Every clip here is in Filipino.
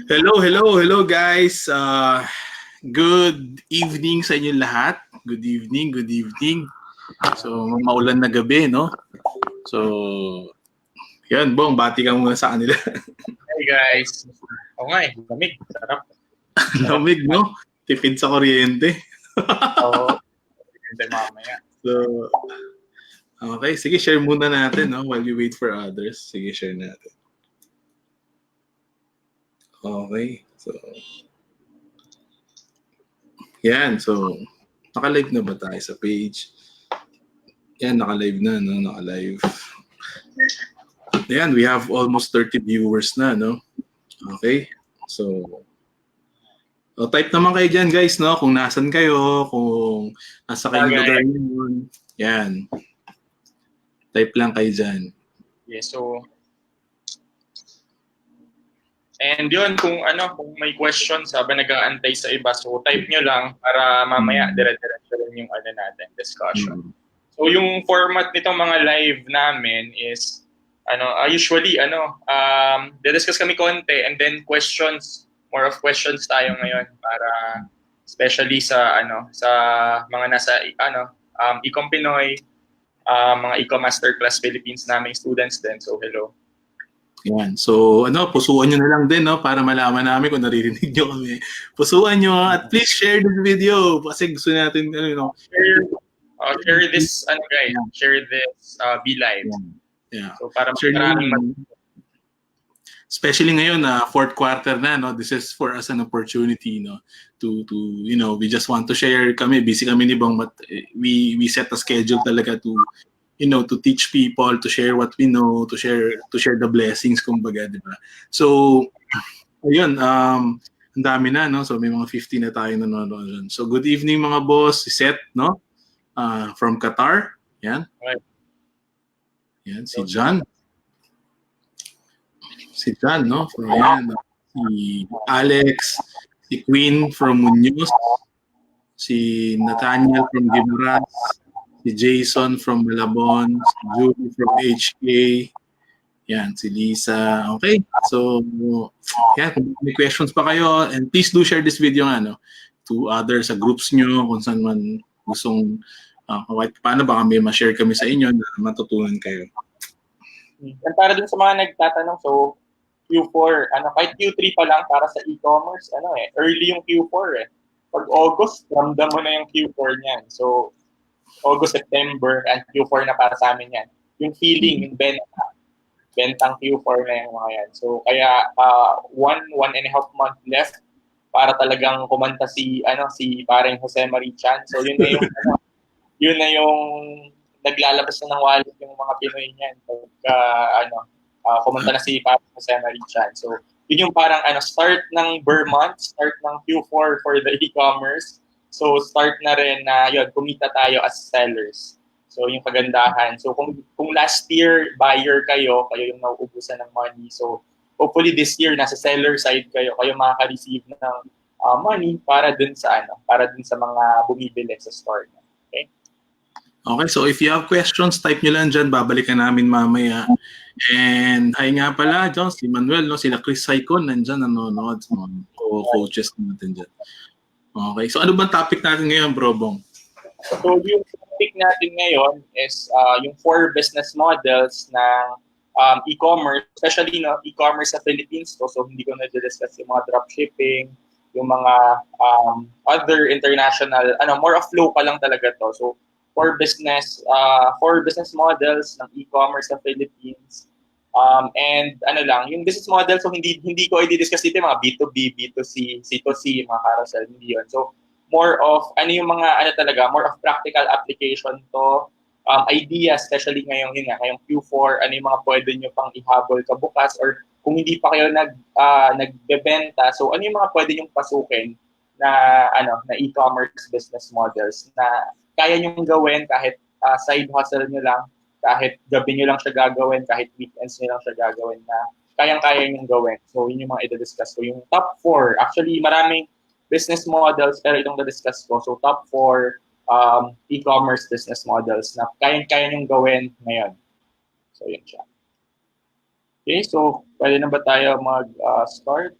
Hello guys. Good evening sa inyo lahat. Good evening. So, maulan na gabi, no? So, yan, Bong, bati ka muna sa kanila. Hey guys. Oo nga lamig. Sarap. Lamig, no? Tipid sa kuryente. Oo. Hindi mamaya. So, okay, sige, share muna natin, no? While we wait for others. Sige, share natin. Okay, so yan, so naka-live na ba tayo sa page? Yan, naka-live na, no? Naka-live. Yan, we have almost 30 viewers na, no? Okay, so type naman kayo dyan, guys, no? Kung nasan kayo, kung nasa kayong lugar yun. Yan. Type lang kayo dyan. Yes, so and yun, kung may questions habang nag-aantay sa iba, so type nyo lang para mamaya dire-diretso rin yung natin, discussion. So yung format nitong mga live namin is usually discuss kami konti and then questions, more of questions tayo ngayon para especially sa sa mga nasa Ecom Pinoy, mga Ecom Masterclass Philippines naming students din. So hello. Yan. So, pusuan nyo na lang din, no? Para malaman namin kung naririnig nyo kami. Pusuan nyo at please share this video kasi gusto natin, share this, guys. Yeah. Share this, be live. Yeah. So, para maraming especially ngayon, fourth quarter na, no? This is for us an opportunity, no? To we just want to share kami. Busy kami ni Bong, but we set a schedule talaga to to teach people, to share what we know, to share the blessings, kumbaga, di ba? So, ayun, ang dami na, no? So, may mga 50 na tayo nanonood dyan. So, good evening mga boss, si Seth, no? From Qatar, yan. Right. Yan, si John. Si John, no? From yan. Si Alex, si Queen from Muñoz, si Nathaniel from Gimaras, si Jason from Malabon, si Julie from HK, yan, si Lisa. Okay, so yan, kung may questions pa kayo, and please do share this video to others, sa groups nyo, kung saan man gustong paano baka may ma-share kami sa inyo na matutunan kayo. And para dun sa mga nagtatanong, so Q4, kahit Q3 pa lang para sa e-commerce, early yung Q4 eh. Pag August, ramdam mo na yung Q4 niyan. So August, September, and Q4 na para sa amin yan. Yung feeling, yung bentang Q4 na yung mga yan. So, kaya 1.5 month left para talagang kumanta si paring Jose Marie Chan. So, yun na yung, yun na yung naglalabas na ng wallet yung mga Pinoy niyan. Kumanta na si paring Jose Marie Chan. So, yun yung parang start ng Burr month, start ng Q4 for the e-commerce. So, start na rin na kumita tayo as sellers. So, yung kagandahan. So, kung last year, buyer kayo yung nauubusan ng money. So, hopefully this year, nasa seller side kayo makaka-receive ng money para dun sa mga bumibili sa store. Okay? Okay, so if you have questions, type nyo lang dyan. Babalikan namin mamaya. And hi nga pala, John, si Manuel, no? Sila Chris Saicon, nandyan, nanonood. Coaches natin dyan. Okay. So ano bang topic natin ngayon, Bro Bong? So yung topic natin ngayon is yung 4 business models ng e-commerce, especially e-commerce sa Philippines. So hindi ko na-discuss yung mga dropshipping, yung mga other international, more of local lang talaga to. So 4 business models ng e-commerce sa Philippines. And yung business model, so hindi ko i-discuss dito mga B2B, B2C, C2C, mga carousel, hindi yun. So, more of, more of practical application to, ideas, especially ngayong Q4, yung mga pwede nyo pang ihabol kabukas, or kung hindi pa kayo nagbebenta, so yung mga pwede nyong pasukin na e-commerce business models na kaya nyong gawin kahit side hustle nyo lang, kahit gabi nyo lang siya gagawin, kahit weekends nyo lang siya gagawin na kayang-kaya nyo gawin. So, yun yung mga i-discuss ko. Yung top 4, actually, maraming business models, pero itong na-discuss ko. So, top 4 e-commerce business models na kayang-kaya nyo gawin ngayon. So, yun siya. Okay, so pwede na ba tayo mag-start?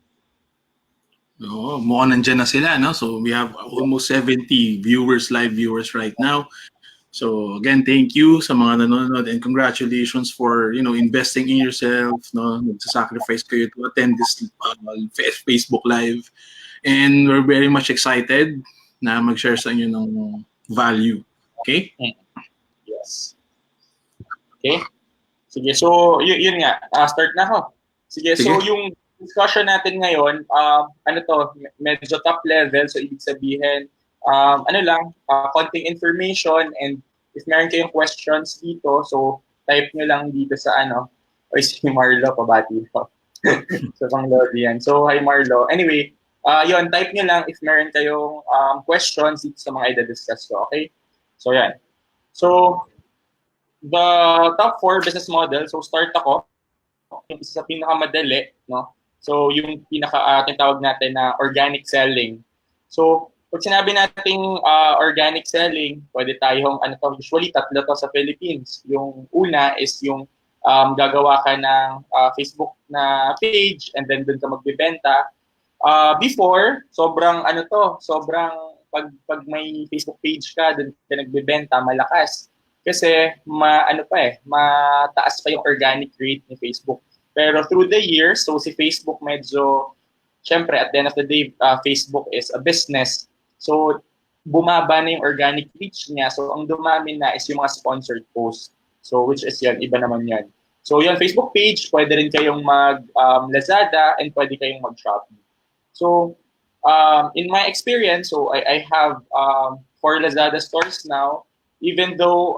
Oo, mukhang nandyan na sila, no? So we have almost 70 viewers, live viewers right now. So again, thank you sa mga nanonood and congratulations for, investing in yourself, no? Nagsasacrifice kayo to attend this Facebook Live. And we're very much excited na mag-share sa inyo ng value. Okay? Yes. Okay. Sige, so yun nga, start na ako. Sige, so Sige. yung discussion natin ngayon, ano to, medyo top level, so ibig sabihin, ano lang, konting information, and if meron kayong questions dito, so type nyo lang dito sa ano, o si Marlo, pabati ko. So pang Lodi yan. So hi Marlo. Anyway, yun, type nyo lang if meron kayong questions dito sa mga i-discuss ko, okay? So yan. So, the top 4 business model, so start ako, yung isa sa pinakamadali, no? So, yung tinatawag natin na organic selling. So, pag sinabi nating organic selling, pwede tayong, usually tatlo to sa Philippines. Yung una is yung gagawa ka ng Facebook na page and then dun ka magbibenta. Before, sobrang pag may Facebook page ka, dun ka nagbibenta, malakas. Kasi mataas pa yung organic rate ni Facebook. Pero through the years, so si Facebook medyo, syempre at the end of the day, Facebook is a business. So bumaba na yung organic reach niya. So ang dumami na is yung mga sponsored posts. So which is yan, iba naman yan. So yung Facebook page, pwede rin kayong mag Lazada and pwede kayong mag Shopee. So in my experience, so I have 4 Lazada stores now. Even though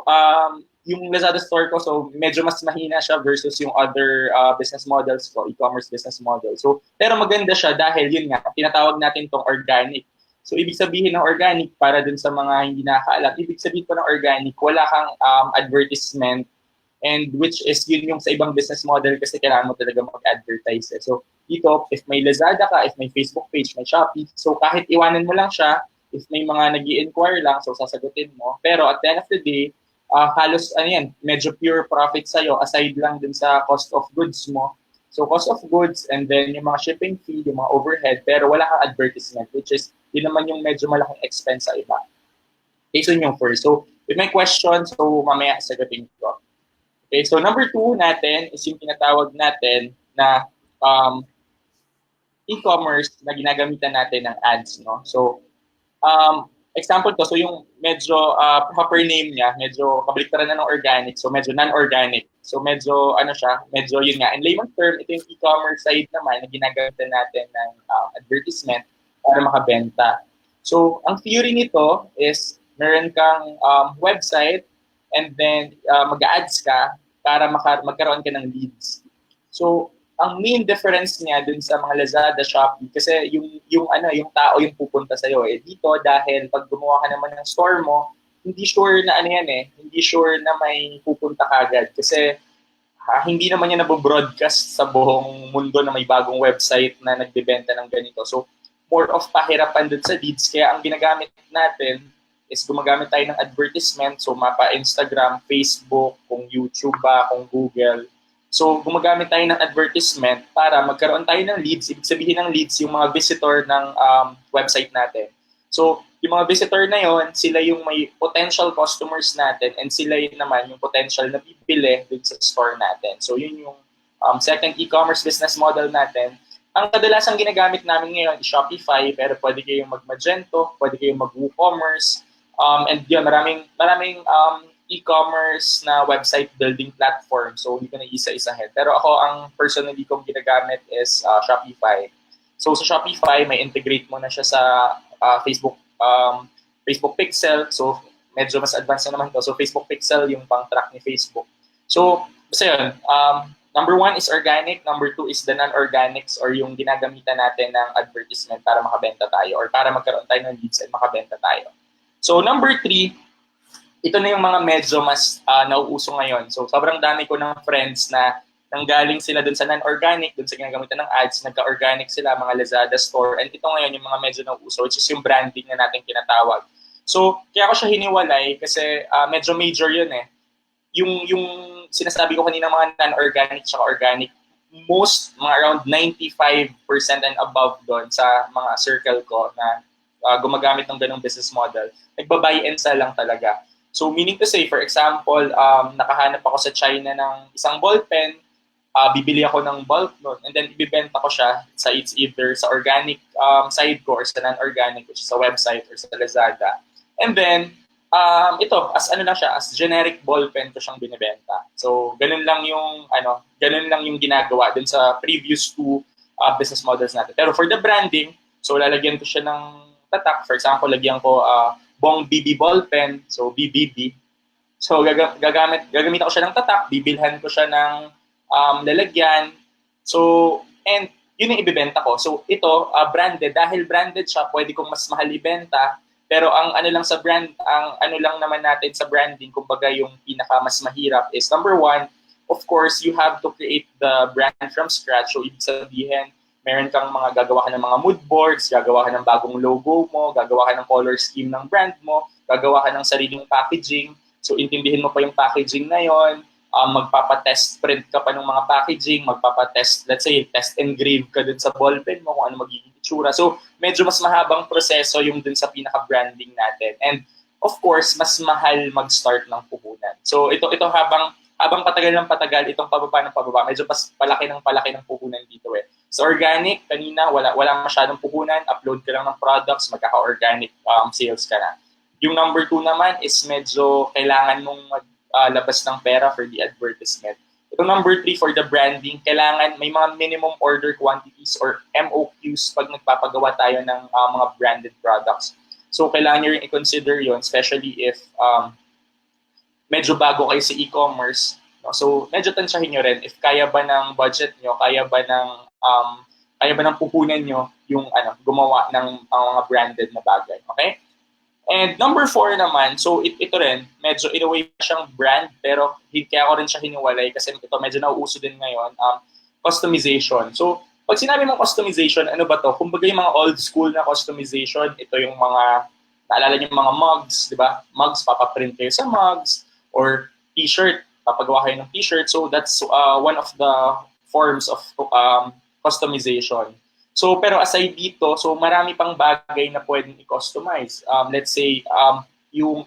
yung Lazada store ko, so medyo mas mahina siya versus yung other business models ko, e-commerce business model. So, pero maganda siya dahil yun nga, tinatawag natin tong organic. So, ibig sabihin ng organic, para dun sa mga hindi nakakaalam, ibig sabihin ko ng organic, wala kang advertisement, and which is yun yung sa ibang business model kasi kailangan mo talaga mag-advertise. So, dito, if may Lazada ka, if may Facebook page, may Shopee, so kahit iwanan mo lang siya, if may mga nag-i-inquire lang, so sasagutin mo. Pero at the end of the day, halos medyo pure profit sa'yo aside lang dun sa cost of goods mo. So cost of goods and then yung mga shipping fee, yung mga overhead, pero wala kang advertisement, which is yun naman yung medyo malaking expense sa iba. Okay, so yun yung first. So if may question, so mamaya sagutin ko. Okay, so number 2 natin is yung tinatawag natin na e-commerce na ginagamitan natin ng ads, no? So example to, so yung medyo proper name niya, medyo kabaliktaran na ng organic, so medyo non-organic. So medyo medyo yun nga. In layman term, ito yung e-commerce side naman na ginagamit natin ng advertisement para makabenta. So ang theory nito is meron kang website and then mag-ads ka para magkaroon ka ng leads. So ang main difference niya dun sa mga Lazada, Shopee, kasi yung tao yung pupunta sa iyo dito dahil pag gumawa ka naman ng store mo, hindi sure na hindi sure na may pupunta kagad kasi hindi naman yan nabo-broadcast sa buong mundo na may bagong website na nagbebenta ng ganito. So more of pahirapan dun sa leads, kaya ang ginagamit natin is gumagamit tayo ng advertisement, so mapa Instagram, Facebook, kung YouTube ba, kung Google. So, gumagamit tayo ng advertisement para magkaroon tayo ng leads. Ibig sabihin ng leads, yung mga visitor ng website natin. So, yung mga visitor na yon, sila yung may potential customers natin and sila yun naman yung potential na bibili dun sa store natin. So, yun yung second e-commerce business model natin. Ang kadalasang ginagamit namin ngayon is Shopify, pero pwede kayong mag-Magento, pwede kayong mag-WooCommerce, and yun, maraming e-commerce na website building platform. So, hindi ko na isa-isahin. Pero ako, ang personally kong ginagamit is Shopify. So, sa Shopify, may integrate mo na siya sa Facebook Pixel. So, medyo mas advanced na naman to. So, Facebook Pixel yung pang-track ni Facebook. So, basta yun. Number 1 is organic. Number 2 is the non-organics or yung ginagamitan natin ng advertisement para makabenta tayo or para magkaroon tayo ng leads and makabenta tayo. So, number 3, ito na yung mga medyo mas nauuso ngayon. So, sobrang dami ko ng friends na nanggaling sila dun sa non-organic, dun sa ginagamitan ng ads, nagka-organic sila, mga Lazada store. And ito ngayon yung mga medyo nauuso, which is yung branding na natin kinatawag. So, kaya ko siya hiniwalay kasi medyo major yun eh. Yung sinasabi ko kanina mga non-organic at organic, mga around 95% and above doon sa mga circle ko na gumagamit ng ganong business model, nagba-buy and sell lang talaga. So meaning to say, for example, nakahanap ako sa China ng isang ballpen, bibili ako ng bulk nun, and then ibibenta ko siya sa it's either sa organic side ko or sa non-organic, which is sa website or sa Lazada. And then, ito, as ano lang siya, as generic ballpen ko siyang binibenta. So, ganun lang yung ginagawa dun sa previous two business models natin. Pero for the branding, so lalagyan ko siya ng tatak. For example, lagyan ko Bong BB ballpen, so BBB. So, gagamit ako siya ng tatak, bibilhan ko siya ng lalagyan. So, and yun yung ibibenta ko. So, ito, branded. Dahil branded siya, pwede kong mas mahal ibenta. Pero ang ano lang sa brand, ang ano lang naman natin sa branding, kumbaga yung pinaka mas mahirap is number one, of course, you have to create the brand from scratch. So, ibig sabihin, meron kang gagawa ka ng mga mood boards, gagawa ka ng bagong logo mo, gagawa ka ng color scheme ng brand mo, gagawa ka ng sariling packaging. So, intindihin mo pa yung packaging na yon, magpapatest print ka pa ng mga packaging, magpapatest, let's say, test engrave ka dun sa ballpen mo kung ano magiging itsura. So, medyo mas mahabang proseso yung dun sa pinaka-branding natin. And, of course, mas mahal mag-start ng puhunan. So, ito habang patagal ng patagal, itong pababa ng pababa, medyo palaki ng puhunan dito eh. So, organic, kanina, wala masyadong puhunan, upload ka lang ng products, magkaka-organic sales ka na. Yung number 2 naman is medyo kailangan mong labas ng pera for the advertisement. Itong number 3 for the branding, kailangan may mga minimum order quantities or MOQs pag nagpapagawa tayo ng mga branded products. So, kailangan nyo rin i-consider yon, especially if medyo bago kayo sa e-commerce. No? So, medyo tansyahin nyo rin if kaya ba ng budget nyo, kaya ba ng puhunan nyo yung gumawa ng mga branded na bagay. Okay? And number 4 naman, so ito rin, medyo in a way siyang brand, pero kaya ko rin siya hiniwalay kasi ito medyo nauuso din ngayon, customization. So, pag sinabi mong customization, ano ba to? Kumbaga yung mga old school na customization, ito yung naalala niyo yung mga mugs, di ba? Mugs, papaprint kayo sa mugs, or t-shirt, papagawa kayo ng t-shirt. So, that's one of the forms of customization. So, pero aside dito, so marami pang bagay na pwedeng i-customize. Let's say,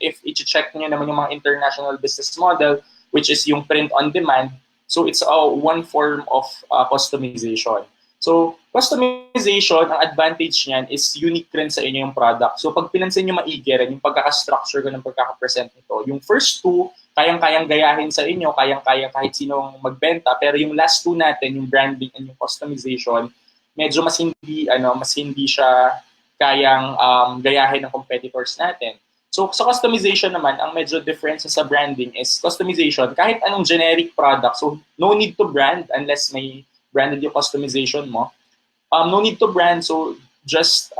if i-check niyo naman yung mga international business model, which is yung print on demand, so it's one form of customization. So, customization, ang advantage niyan is unique rin sa inyo yung product. So, pag pinansin nyo maigi rin, yung pagkaka-structure ko ng pagkaka-present nito, yung first two, kayang-kayang gayahin sa inyo, kayang-kayang kahit sinong magbenta, pero yung last two natin, yung branding and yung customization, medyo mas hindi siya kayang gayahin ng competitors natin. So, sa customization naman, ang medyo difference sa branding is customization, kahit anong generic product, so no need to brand unless may branded yung customization mo. No need to brand, so just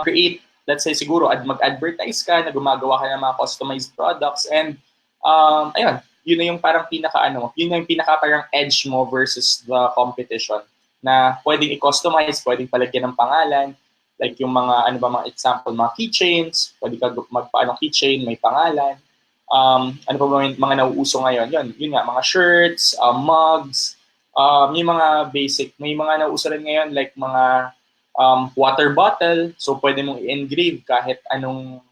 create, let's say siguro, mag-advertise ka na gumagawa ka ng mga customized products and ayun, yun na yung parang yun na yung parang edge mo versus the competition na pwedeng i-customize, pwedeng palagyan ng pangalan, like yung mga, mga example, mga keychains, pwede ka magpaano keychain, may pangalan. Ano pa ba yung mga nauuso ngayon? Yun nga, mga shirts, mugs, yung mga basic. May mga nauuso rin ngayon, like mga water bottle, so pwede mong i-engrave kahit ano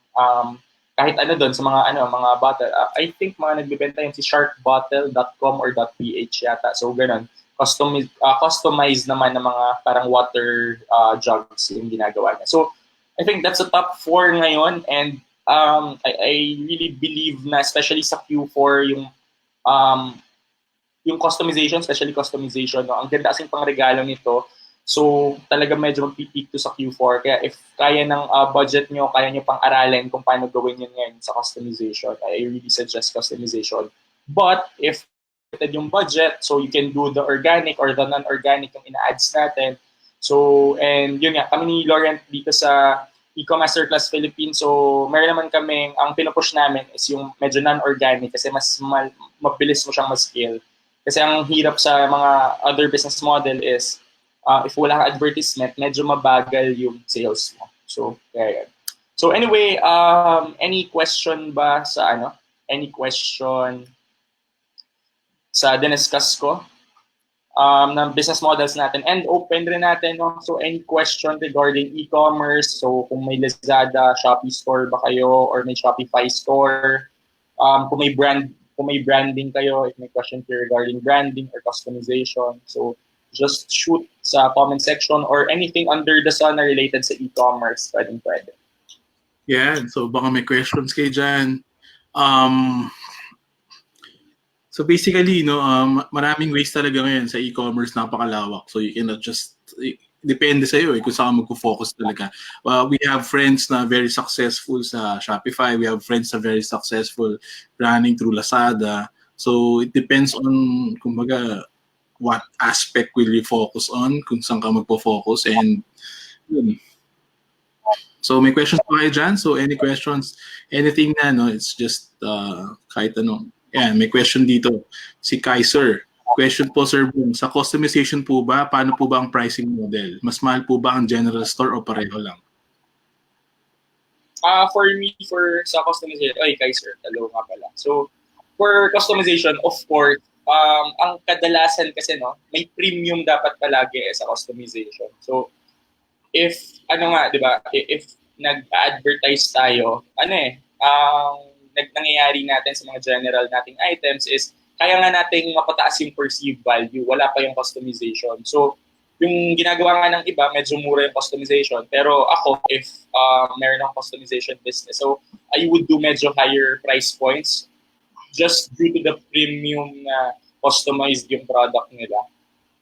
doon sa mga bottle. I think mga nagbebenta yun si sharkbottle.com or .ph yata. So ganun. Customized naman ng mga parang water jugs yung ginagawa niya. So, I think that's the top 4 ngayon and I really believe na especially sa Q4 yung customization, especially customization, no? Ang ganda kasing pangregalo nito. So, talaga medyo magpipik to sa Q4. Kaya if kaya ng budget nyo, kaya nyo pang aralin kung paano gawin yun ngayon sa customization, I really suggest customization. But if yung budget, so you can do the organic or the non-organic yung ina-ads natin. So, and yun nga, kami ni Laurent dito sa eCommerce Masterclass Philippines, so meron naman kaming, ang pinupush namin is yung medyo non-organic kasi mas mabilis mo siyang ma-scale. Kasi ang hirap sa mga other business model is, if wala kang advertisement, medyo mabagal yung sales mo. So, kaya yan. So anyway, any question ba sa Any question sa diniscuss ko? ng business models natin, and open rin natin, no? So any question regarding e-commerce, so kung may Lazada, Shopee store ba kayo or may Shopify store, kung may branding kayo, if may question kayo regarding branding or customization, so just shoot sa comment section or anything under the sun na related sa e-commerce, pwede. Yeah, so baka may questions kayo dyan. So basically, maraming ways talaga ngayon sa e-commerce, napakalawak. So you cannot just, depende sa'yo kung saan magpo-focus talaga. We have friends na very successful sa Shopify. We have friends na very successful running through Lazada. So it depends on, kumbaga, what aspect will you focus on, kung saan ka magpo-focus, and yun. So may questions pa kayo dyan? So any questions, anything na, it's just kahit ano. Yan, may question dito. Si Kaiser. Question po, Sir Boom. Sa customization po ba, paano po ba ang pricing model? Mas mahal po ba ang general store o pareho lang? For me, sa customization, Kaiser, hello nga pala. So, for customization, of course, ang kadalasan kasi, may premium dapat palagi sa customization. So, if nag-advertise tayo, nangyayari natin sa mga general nating items is kaya nga nating mapataas yung perceived value, wala pa yung customization. So, yung ginagawa nga ng iba, medyo mura yung customization. Pero ako, if meron akong customization business, so I would do medyo higher price points just due to the premium na customized yung product nila.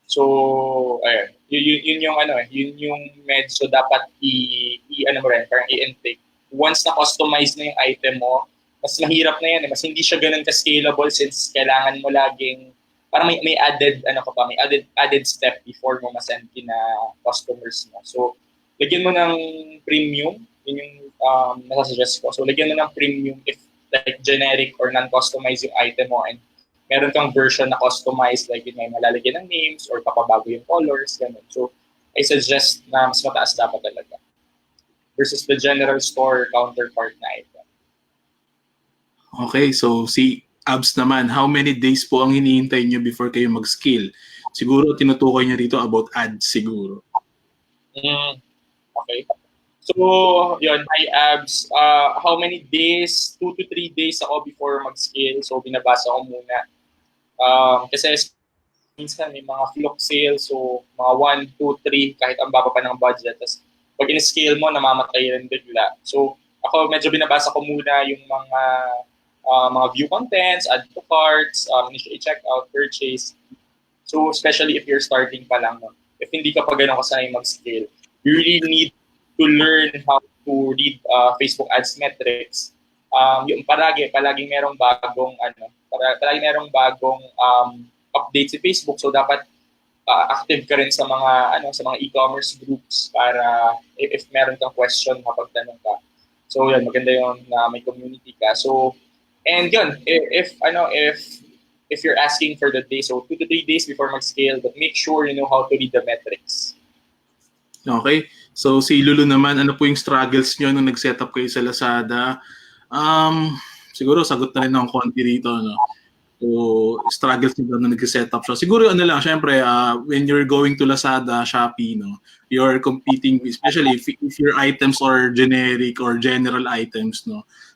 So, ayun. Yun yung medyo dapat parang i-intake. Once na customize na yung item mo, mas mahirap na yan. Mas hindi siya ganun ka-scalable since kailangan mo laging, parang may added, added step before mo masend kina customers mo. So, lagyan mo ng premium. Yun yung nasasuggest ko. So, lagyan mo ng premium if like generic or non-customized yung item mo, and meron kang version na customized, like yun, may malalagyan ng names or papabago yung colors, ganun. So, I suggest na mas mataas dapat talaga versus the general store counterpart na item. Okay, so si Abs naman, how many days po ang hinihintay nyo before kayo mag-scale? Siguro tinutukoy niya dito about ads siguro. Okay. So, yun, my Abs, how many days? 2 to 3 days ako before mag-scale. So, binabasa ko muna. Kasi minsan may mga flock sales, so mga 1, 2, 3, kahit ang baba pa ng budget. Tapos, pag in-scale mo, namamatay rin bigla. So, ako medyo binabasa ko muna yung mga view contents, add to carts, initially checkout, purchase. So, especially if you're starting pa lang, if hindi ka pa ganun kasanay mag-scale, you really need to learn how to read Facebook ads metrics. Yung palaging merong bagong palaging merong bagong update si Facebook, so dapat active ka rin sa mga e-commerce groups para if meron kang question, mapagtanong ka. So yun, maganda yun na may community ka. So, and yun, if you're asking for the day, so 2 to 3 days before mag-scale, but make sure you know how to read the metrics. Okay. So si Lulu naman, ano po yung struggles nyo nung nag-setup kayo sa Lazada? Siguro sagot na rin ng konti rito, So, struggles nyo nung nag-setup siya. Siguro syempre, when you're going to Lazada, Shopee, you're competing, especially if your items are generic or general items,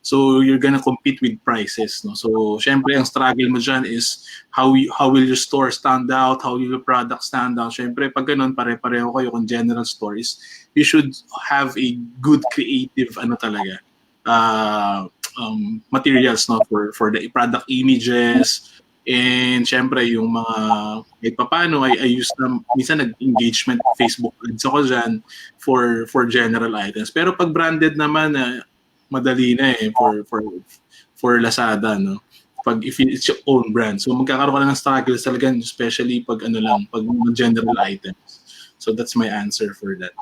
So, you're gonna compete with prices, So, syempre, ang struggle mo dyan is how will your store stand out? How will your product stand out? Syempre, pag ganun, pare-pareho kayo kung general stores, you should have a good creative, materials for the product images, and syempre yung mga kahit paano I use na minsan nag-engagement Facebook ads ako dyan for general items, pero pag branded naman madali na for Lazada, pag if it's your own brand, so magkakaroon ka na ng struggles talaga, especially pag pag general items. So that's my answer for that.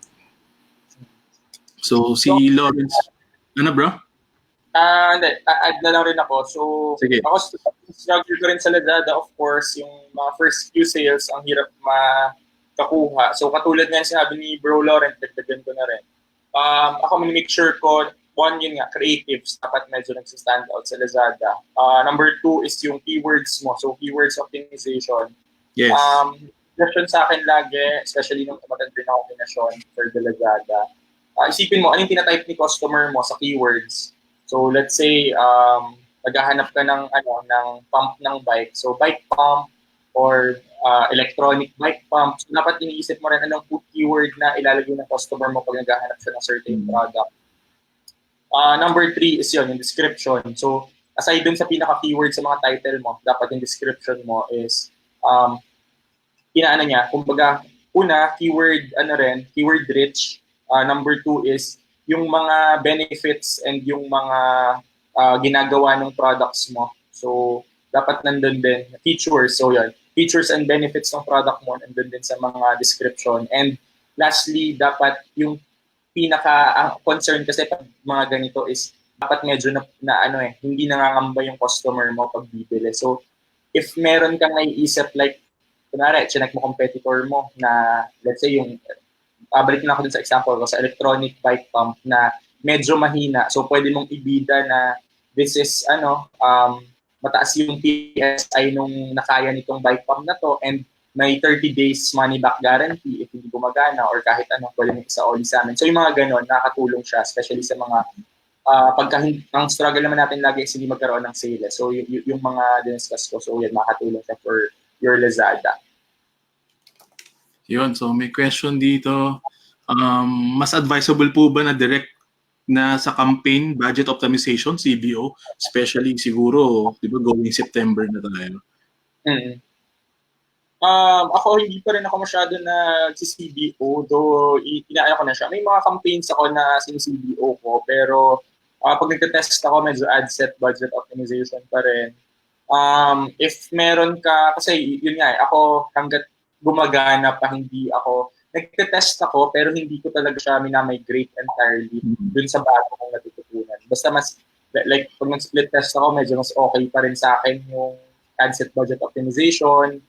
So si Lawrence, bro? Add na lang rin ako. So, sige. Ako struggle ko rin sa Lazada, of course, yung mga first few sales, ang hirap makakuha. So, katulad nga sinabi ni Bro Laurent, dagdagan ko na rin. Ako make sure ko, one, yun nga, creatives, dapat medyo nagsistand out sa Lazada. Number 2 is yung keywords mo. So, keywords optimization. Yes. question sa akin lagi, especially nung maganda na kombinasyon for the Lazada, isipin mo, anong tinatype ni customer mo sa keywords. So let's say, naghahanap ka ng pump ng bike. So bike pump or electronic bike pump. So dapat iniisip mo rin anong keyword na ilalagay ng customer mo pag naghahanap siya ng certain product. Number 3 is yung description. So, aside dun sa pinaka-keyword sa mga title mo, dapat yung description mo is, inaano niya, kumbaga, una, keyword rich. Number 2 is, yung mga benefits and yung mga ginagawa ng products mo. So, dapat nandun din, features. So, yun, features and benefits ng product mo, nandun din sa mga description. And lastly, dapat yung concern kasi pag mga ganito is dapat medyo hindi nangangamba yung customer mo pag bibili. So, if meron kang naiisip like, kunwari, chinek mo competitor mo na, let's say, balik na ako dun sa example ko, sa electronic bike pump na medyo mahina. So, pwede mong ibida na this is, mataas yung PSI nung nakaya nitong bike pump na to and may 30 days money back guarantee if hindi gumagana or kahit pwede mo isa-oli sa amin. So yung mga ganon, nakakatulong siya, especially sa mga, ang struggle naman natin lagi is hindi magkaroon ng sale. So yung mga diniscuss ko, so yan, makakatulong siya for your Lazada. Yun, so may question dito. Mas advisable po ba na direct na sa campaign budget optimization, CBO, especially siguro, di ba, going September na tayo? Ako, hindi pa rin ako masyado na CBO, though inaaya ko na siya. May mga campaigns ako na sin-CBO ko, pero pag nagte-test ako, medyo ad set budget optimization pa rin. If meron ka, kasi yun nga, ako hanggat gumagana pa, hindi ako, nagte-test ako, pero hindi ko talaga siya minamigrate entirely dun sa bago kong natututunan. Basta mas, like, pag nag-split test ako, medyo mas okay pa rin sa akin yung ad set budget optimization.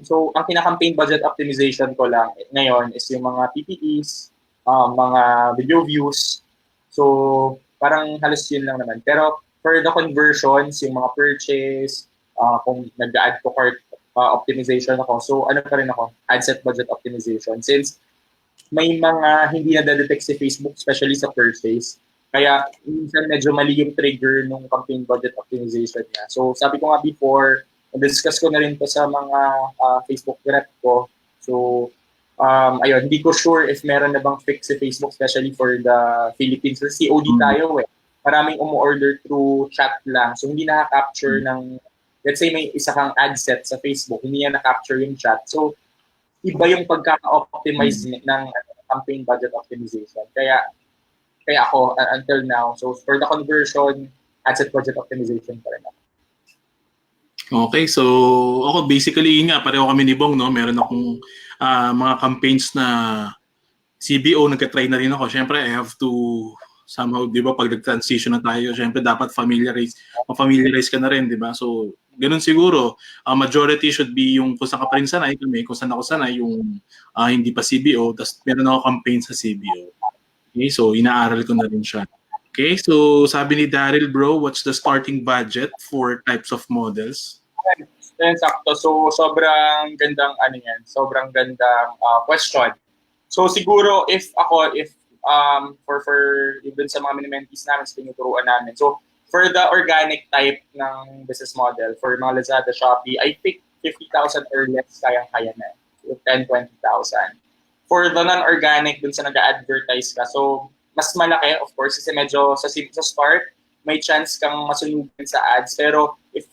So, ang pinaka-campaign budget optimization ko lang ngayon is yung mga PPEs, mga video views. So, parang halos yun lang naman. Pero for the conversions, yung mga purchase, kung nag-add to cart optimization ako, so ano pa rin ako, ad set budget optimization. Since may mga hindi na-detect si Facebook, especially sa purchase, kaya minsan medyo mali yung trigger nung campaign budget optimization niya. So, sabi ko nga before, discuss ko na rin to sa mga Facebook rep ko. So, ayun, hindi ko sure if meron na bang fix si Facebook, especially for the Philippines. Kasi COD tayo eh. Maraming umu-order through chat lang. So, hindi na-capture ng, let's say may isa kang ad set sa Facebook, hindi niya na-capture yung chat. So, iba yung pagkaka-optimize ng campaign budget optimization. Kaya ako, until now, so for the conversion, ad set budget optimization pa rin ako. Okay, so ako basically nga pareho kami ni Bong, no? Meron akong mga campaigns na CBO, nagka-try na rin ako. Syempre, I have to somehow, di ba, pag nag-transition na tayo, syempre dapat ma-familiarize ka na rin, di ba? So, ganun siguro. Majority should be yung kung saan ka pa rin sanay, kung saan ako sanay, yung hindi pa CBO, tapos meron ako campaign sa CBO. Okay, so inaaral ko na rin siya. Okay, so sabi ni Daryl, bro, what's the starting budget for types of models? Yan, sakto. So, sobrang gandang sobrang gandang question. So, siguro, for even sa mga mini-mentees namin, sa tinuturuan namin. So, for the organic type ng business model, for mga Lazada, Shopee, I think 50,000 or less kayang-kaya na. So, 10, 20,000. For the non-organic, dun sa nag-advertise ka, so, mas malaki, of course, kasi medyo sa start, may chance kang masunugan sa ads. Pero if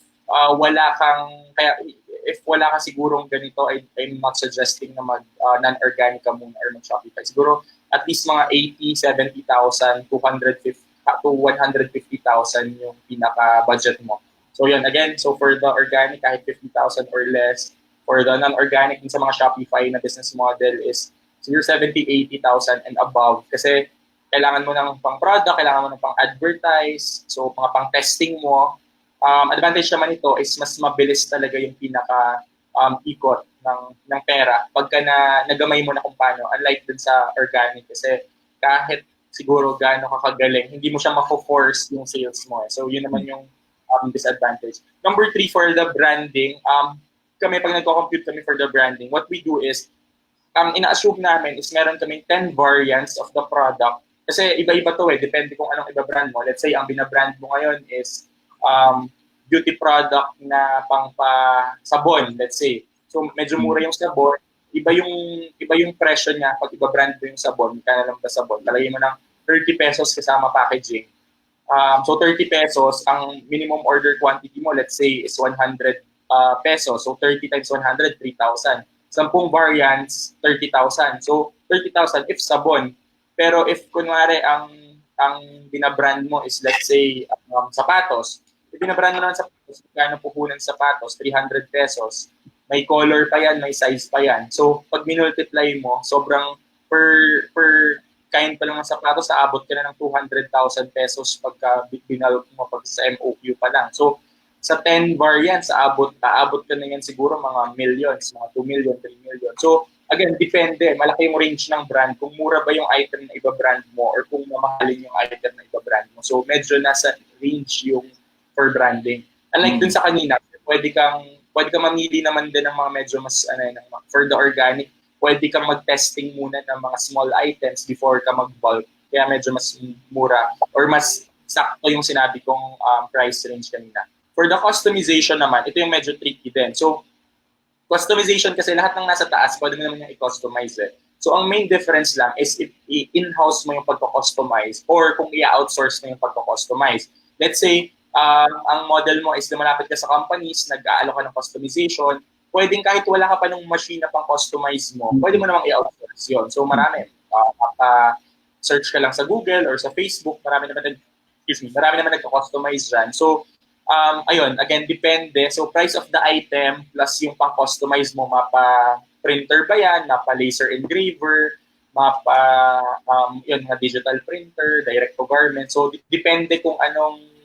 wala ka sigurong ganito, I'm not suggesting na mag non-organic ka muna or mag-Shopify. Siguro at least mga 80, 70,000, 250 to 150,000 yung pinaka-budget mo. So yun, again, so for the organic, kahit 50,000 or less. For the non-organic, sa mga Shopify na business model is siguro 70, 80,000 and above. Kasi kailangan mo ng pang-product, kailangan mo ng pang-advertise, so mga pang-testing mo. Advantage naman ito is mas mabilis talaga yung pinaka-ikot ng pera pagka nagamay mo na kung paano, unlike dun sa organic kasi kahit siguro gaano kakagaling, hindi mo siya mako-force yung sales mo. So yun naman yung disadvantage. Number 3 for the branding, kami, pag nagko-compute kami for the branding, what we do is, ina-assume namin is meron kaming 10 variants of the product. Kasi iba-iba to depende kung anong iba-brand mo. Let's say, ang binabrand mo ngayon is beauty product na pang-sabon, let's say. So, medyo mura yung sabon. Iba yung presyo niya pag iba-brand mo yung sabon. Kaya lang ba sabon? Talagay mo ng 30 pesos kasama packaging. So, 30 pesos, ang minimum order quantity mo, let's say, is 100 pesos. So, 30 times 100, 3,000. 10 variants, 30,000. So, 30,000 if sabon. Pero if kunwari ang binabrand mo is let's say sapatos. If binabrand mo naman sapatos, kano puhunan sapatos, 300 pesos. May color pa yan, may size pa yan. So, pag minultiply mo, sobrang per kind pa lang ng sapatos, aabot ka na ng 200,000 pesos pagka binalot mo pag sa MOQ pa lang. So, sa 10 variants, aabot ka na yan siguro mga millions, mga 2 million, 3 million. So, again, depende. Malaki yung range ng brand. Kung mura ba yung item na iba-brand mo or kung mamahalin yung item na iba-brand mo. So, medyo nasa range yung for branding. Unlike dun sa kanina, pwede kang mamili naman din ng mga medyo mas, for the organic, pwede kang mag-testing muna ng mga small items before ka mag-bulk. Kaya medyo mas mura or mas sakto yung sinabi kong price range kanina. For the customization naman, ito yung medyo tricky din. So, customization kasi lahat ng nasa taas, pwede mo naman yung i-customize So, ang main difference lang is if in-house mo yung pagko-customize or kung i-outsource mo yung pagko-customize. Let's say, ang model mo is lumalapit ka sa companies, nag-aalok ka ng customization, pwedeng kahit wala ka pa ng machine na pang-customize mo, pwede mo namang i-outsource yun. So, marami. Search ka lang sa Google or sa Facebook, marami naman nagko-customize dyan. So, ayun, again, depende. So, price of the item plus yung pang-customize mo, mapa-printer ba yan, mapa-laser engraver, yun, digital printer, direct to garment. So, depende kung anong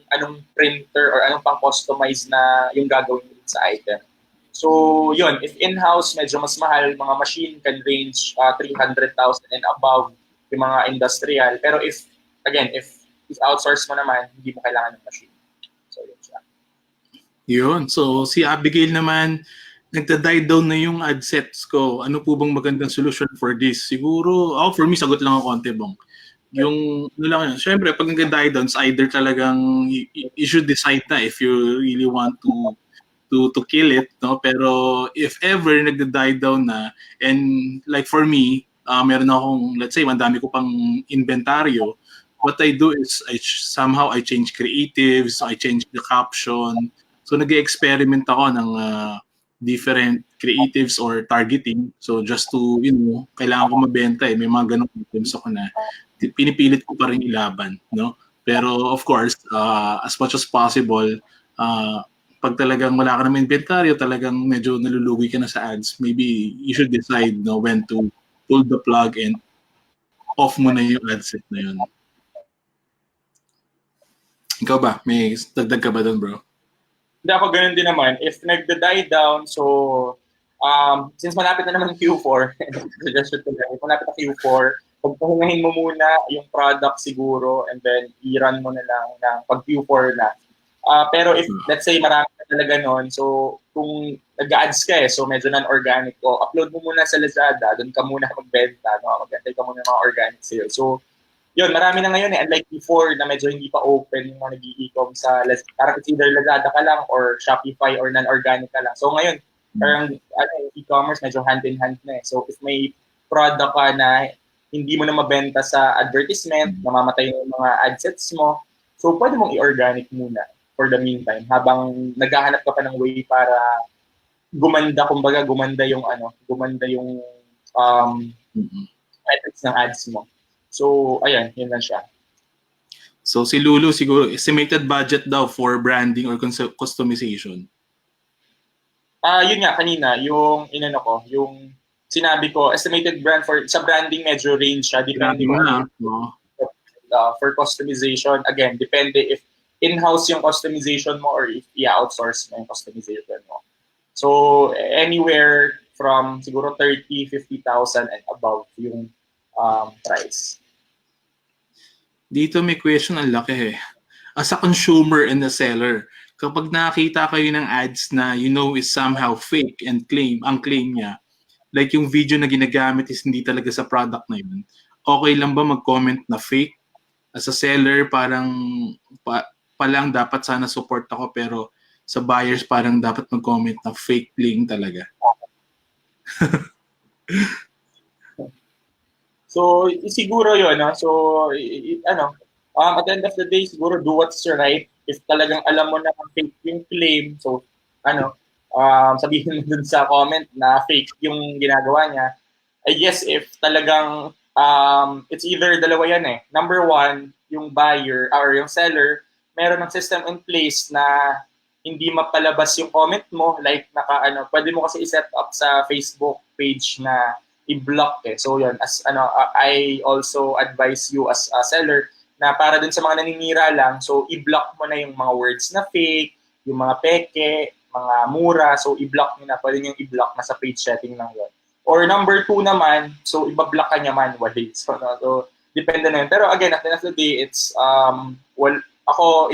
printer or anong pang-customize na yung gagawin mo sa item. So, yun, if in-house, medyo mas mahal, mga machine can range 300,000 and above yung mga industrial. Pero if outsource mo naman, hindi mo kailangan ng machine. So, yun siya. Yun. So, si Abigail naman, nagda-die down na yung ad sets ko. Ano po bang magandang solution for this? Siguro, for me, sagot lang ako konti, Bong. Yung, lang yun. Siyempre, pag nagda-die down, either talagang you should decide na if you really want to kill it, no? Pero if ever nagda-die down na, and like for me, meron akong, let's say, mandami ko pang inventaryo, what I do is somehow I change creatives, I change the caption. So nag-experiment ako ng different creatives or targeting. So just to, kailangan ko mabenta may mga ganong items ako na pinipilit ko pa rin ilaban, no? Pero of course, as much as possible, pag talagang wala ka naman inventaryo, talagang medyo nalulugi ka na sa ads, maybe you should decide when to pull the plug and off mo na yung ad set na yun. Ikaw ba? May dagdag ka ba doon, bro? Hindi, ako ganun din naman. If nagda-die down, so since malapit na naman Q4, suggestion ko lang, if malapit na Q4, pagpahingahin mo muna yung product siguro and then i-run mo na lang ng pag Q4 na. Pero if, let's say, marami ka talaga nun, so kung nag-ads ka so medyo non-organic ko, upload mo muna sa Lazada, doon ka muna magbenta, mag-antay ka muna ng mga organic sales. So, yun, marami na ngayon unlike before na medyo hindi pa open yung mga nag-i-e-com sa Lazada. Parang it's either Lazada ka lang or Shopify or non-organic ka lang. So ngayon, parang e-commerce medyo hand-in-hand na So if may product ka na hindi mo na mabenta sa advertisement, namamatay yung mga adsets mo, so pwede mong i-organic muna for the meantime habang naghahanap ka pa ng way para gumanda yung metrics ng ads mo. So, ayan, yun lang siya. So, si Lulu, siguro, estimated budget daw for branding or customization? Yun nga, kanina, yung sinabi ko, estimated brand sa branding, medyo range siya. Depende for customization, again, depende if in-house yung customization mo or if i-outsource mo yung customization mo. So, anywhere from siguro 30, 50,000 and above yung price. Dito may question, ang laki As a consumer and a seller, kapag nakakita kayo ng ads na is somehow fake and ang claim niya, like yung video na ginagamit is hindi talaga sa product na yun, okay lang ba mag-comment na fake? As a seller, parang palang dapat sana support ako, pero sa buyers parang dapat mag-comment na fake link talaga. So, siguro yun, no? So, at the end of the day, siguro do what's right. If talagang alam mo na fake yung claim, so, sabihin mo dun sa comment na fake yung ginagawa niya. I guess if talagang, it's either dalawa yan eh. Number one, yung buyer or yung seller, meron ng system in place na hindi mapalabas yung comment mo. Like, pwede mo kasi i-set up sa Facebook page na i-block eh. So yun, I also advise you as a seller na para dun sa mga naninira lang, so i-block mo na yung mga words na fake, yung mga peke, mga mura, so i-block nyo na, pwede nyo i-block na sa page setting lang yun. Or number two naman, so ibablock ka niya manually. So depende na yun. Pero again, at the end of the day, it's,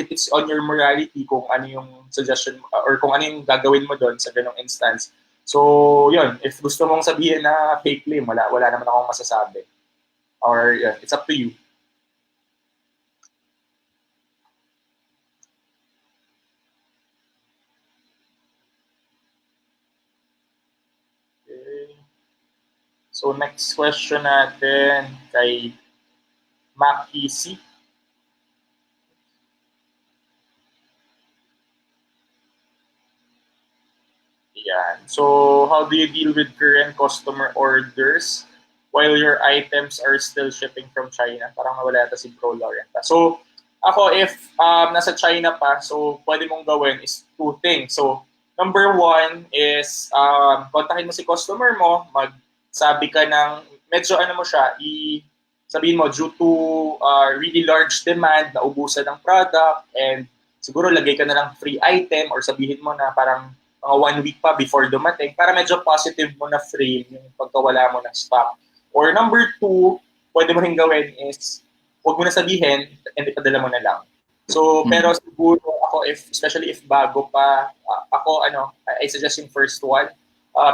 it's on your morality kung ano yung suggestion or kung ano yung gagawin mo doon sa ganong instance. So, yun, if gusto mong sabihin na fake claim, wala naman akong masasabi. Or, yun, it's up to you. Okay. So, next question natin kay Maki C. Yan. So, how do you deal with current customer orders while your items are still shipping from China? Parang nawala yata si Bro Laurenta. So, ako, if nasa China pa, so pwede mong gawin is two things. So, number one is kontakin mo si customer mo, magsabi ka ng, medyo mo siya, sabihin mo, due to really large demand, naubusan ng product, and siguro lagay ka na lang free item or sabihin mo na parang mga 1 week pa before dumating para medyo positive mo na frame yung pagkawala mo ng stock. Or number two, pwede mo rin gawin is huwag mo na sabihin and ipadala mo na lang. So, pero siguro ako, especially if bago pa, I suggest yung first one,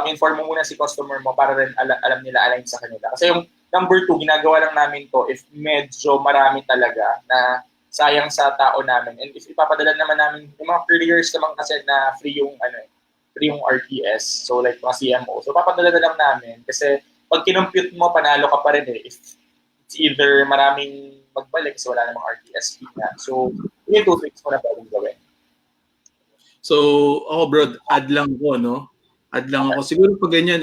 inform mo muna si customer mo para rin alam nila, align sa kanila. Kasi yung number two, ginagawa lang namin to if medyo marami talaga na sayang sa tao namin. And if ipapadala naman namin, yung mga couriers naman kasi na free yung RTS, so like mga CMO. So papadala na lang namin kasi pag kinumpute mo, panalo ka pa rin eh. If it's either maraming magbalik kasi wala namang RTS fee na. So, yung 2 things mo na pwedeng gawin. So, ako bro, add lang ako, no? Add lang ako. Siguro pag ganyan,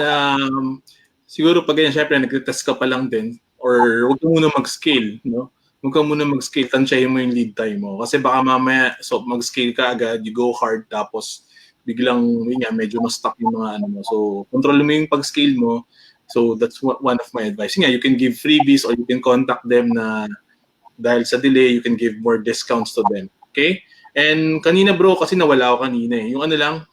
syempre, nag-test ka pa lang din or huwag ka muna mag-scale, no? Huwag ka muna mag-scale, tansyahin mo yung lead time mo. Kasi baka mamaya, so mag-scale ka agad, you go hard, tapos biglang, medyo ma-stuck yung mga mo. So, control mo yung pag-scale mo. So, that's one of my advice. You can give freebies or you can contact them na dahil sa delay, you can give more discounts to them. Okay? And kanina bro, kasi nawala ako kanina eh.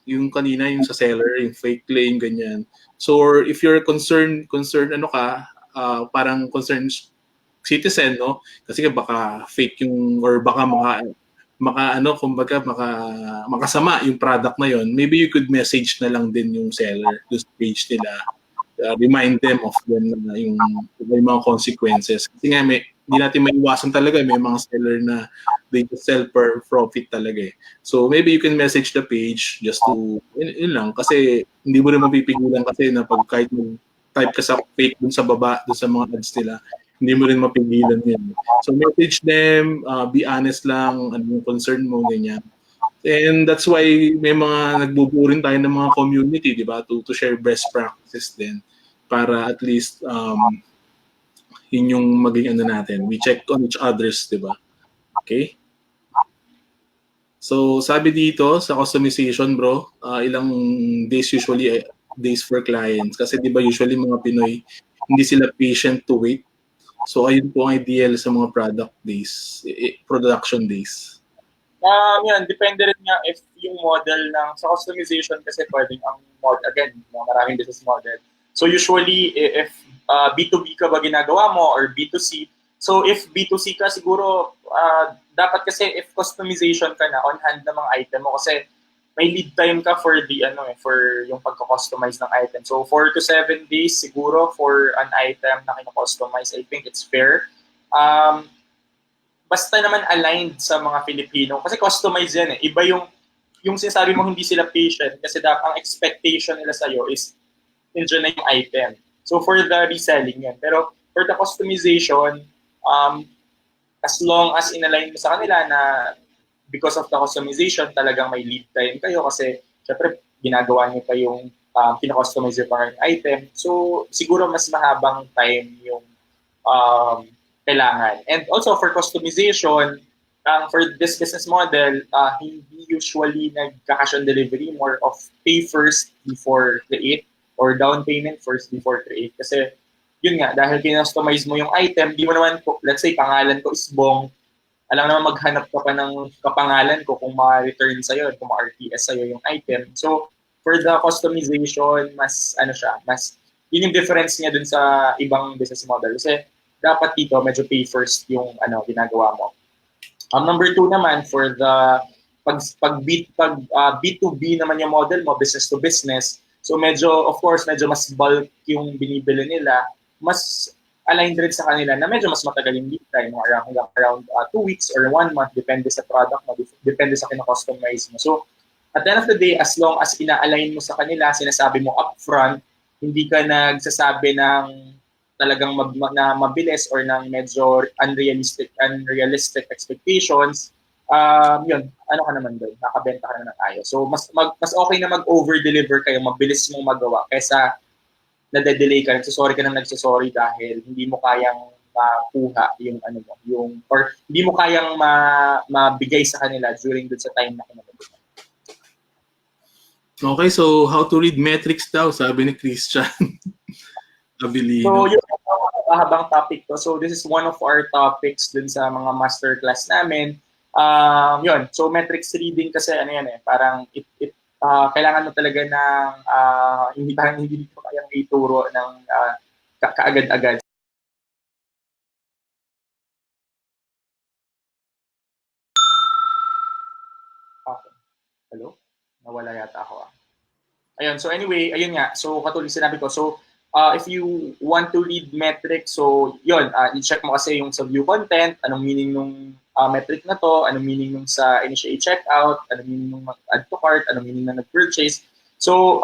Yung kanina, yung sa seller, yung fake claim, ganyan. So, or if you're concerned, parang concerned citizen, no? Kasi baka fake yung, or baka makasama yung product na yon. Maybe you could message na lang din yung seller, yung page nila, remind them of them na yung mga consequences. Kasi nga hindi natin maiwasan talaga, may mga seller na they just sell per profit talaga eh. So maybe you can message the page just to, yun lang, kasi hindi mo rin mapipigilan kasi na pag kahit type ka sa fake dun sa baba, dun sa mga ads nila, hindi mo rin mapigilan yun. So message them, be honest lang, ano yung concern mo, ganyan. And that's why may mga nagbubuo rin tayo ng mga community, di ba? To share best practices din para at least yun yung maging natin. We check on each others, di ba? Okay? So sabi dito sa customization bro, ilang days usually days for clients kasi di ba usually mga Pinoy hindi sila patient to wait. So ayun po ang ideal sa mga production days. Yan, depende rin nga if yung model sa customization kasi pwedeng maraming business model. So usually if B2B ka ba ginagawa mo or B2C, So if B2C ka, siguro dapat kasi if customization ka na on hand ng mga item mo kasi may lead time ka for the for yung pagko-customize ng item. So 4 to 7 days siguro for an item na kino-customize. I think it's fair. Basta naman aligned sa mga Filipino kasi customize yan eh. Iba yung sinasabi mo hindi sila patient kasi dapat ang expectation nila sa iyo is nandiyan na yung item. So for the reselling yan. Pero for the customization, as long as inalign mo sa kanila na because of the customization, talagang may lead time kayo kasi syempre ginagawa niyo pa yung pina-customize yung item. So siguro mas mahabang time yung kailangan. And also for customization, for this business model, hindi usually nagka-cash on delivery, more of pay first before create or down payment first before create. Kasi yun nga, dahil kinostomize mo yung item, di mo naman, let's say, pangalan ko is Bong, alam naman maghanap ka pa ng kapangalan ko kung ma-return sa'yo, kung ma-RTS sa'yo yung item. So, for the customization, mas, yun yung difference niya dun sa ibang business model. Kasi, dapat dito, medyo pay first yung, ginagawa mo. Number 2 naman, for the, B2B naman yung model mo, business to business, so medyo, of course, medyo mas bulk yung binibili nila, mas aligned rin sa kanila na medyo mas matagal yung lead time, around 2 weeks or 1 month, depende sa product mo, depende sa kina-customize mo. So, at the end of the day, as long as ina-align mo sa kanila, sinasabi mo upfront, hindi ka nagsasabi ng talagang na mabilis or ng medyo unrealistic expectations, yun, ka naman doon, nakabenta ka naman ng ayos. So, mas okay na mag-over-deliver kayo, mabilis mong magawa, kaysa nade-delay ka, nagsasorry ka nang nagsasorry dahil hindi mo kayang makuha or hindi mo kayang mabigay sa kanila during dun sa time na kinagawa. Okay, so how to read metrics daw, sabi ni Christian. So, yun ang mahabang topic to. So, this is one of our topics dun sa mga masterclass namin. Yun. So, metrics reading kasi parang kailangan mo talaga ng hindi ko kayang ituro ng kaagad-agad. Okay. Hello? Nawala yata ako. Ayun. So anyway, ayun nga. So katulad sinabi ko. So if you want to read metrics, so yun, i-check mo kasi yung sa view content, anong meaning nung metric na to, anong meaning nung sa initiate checkout, anong meaning nung add to cart, anong meaning na nag-purchase. So,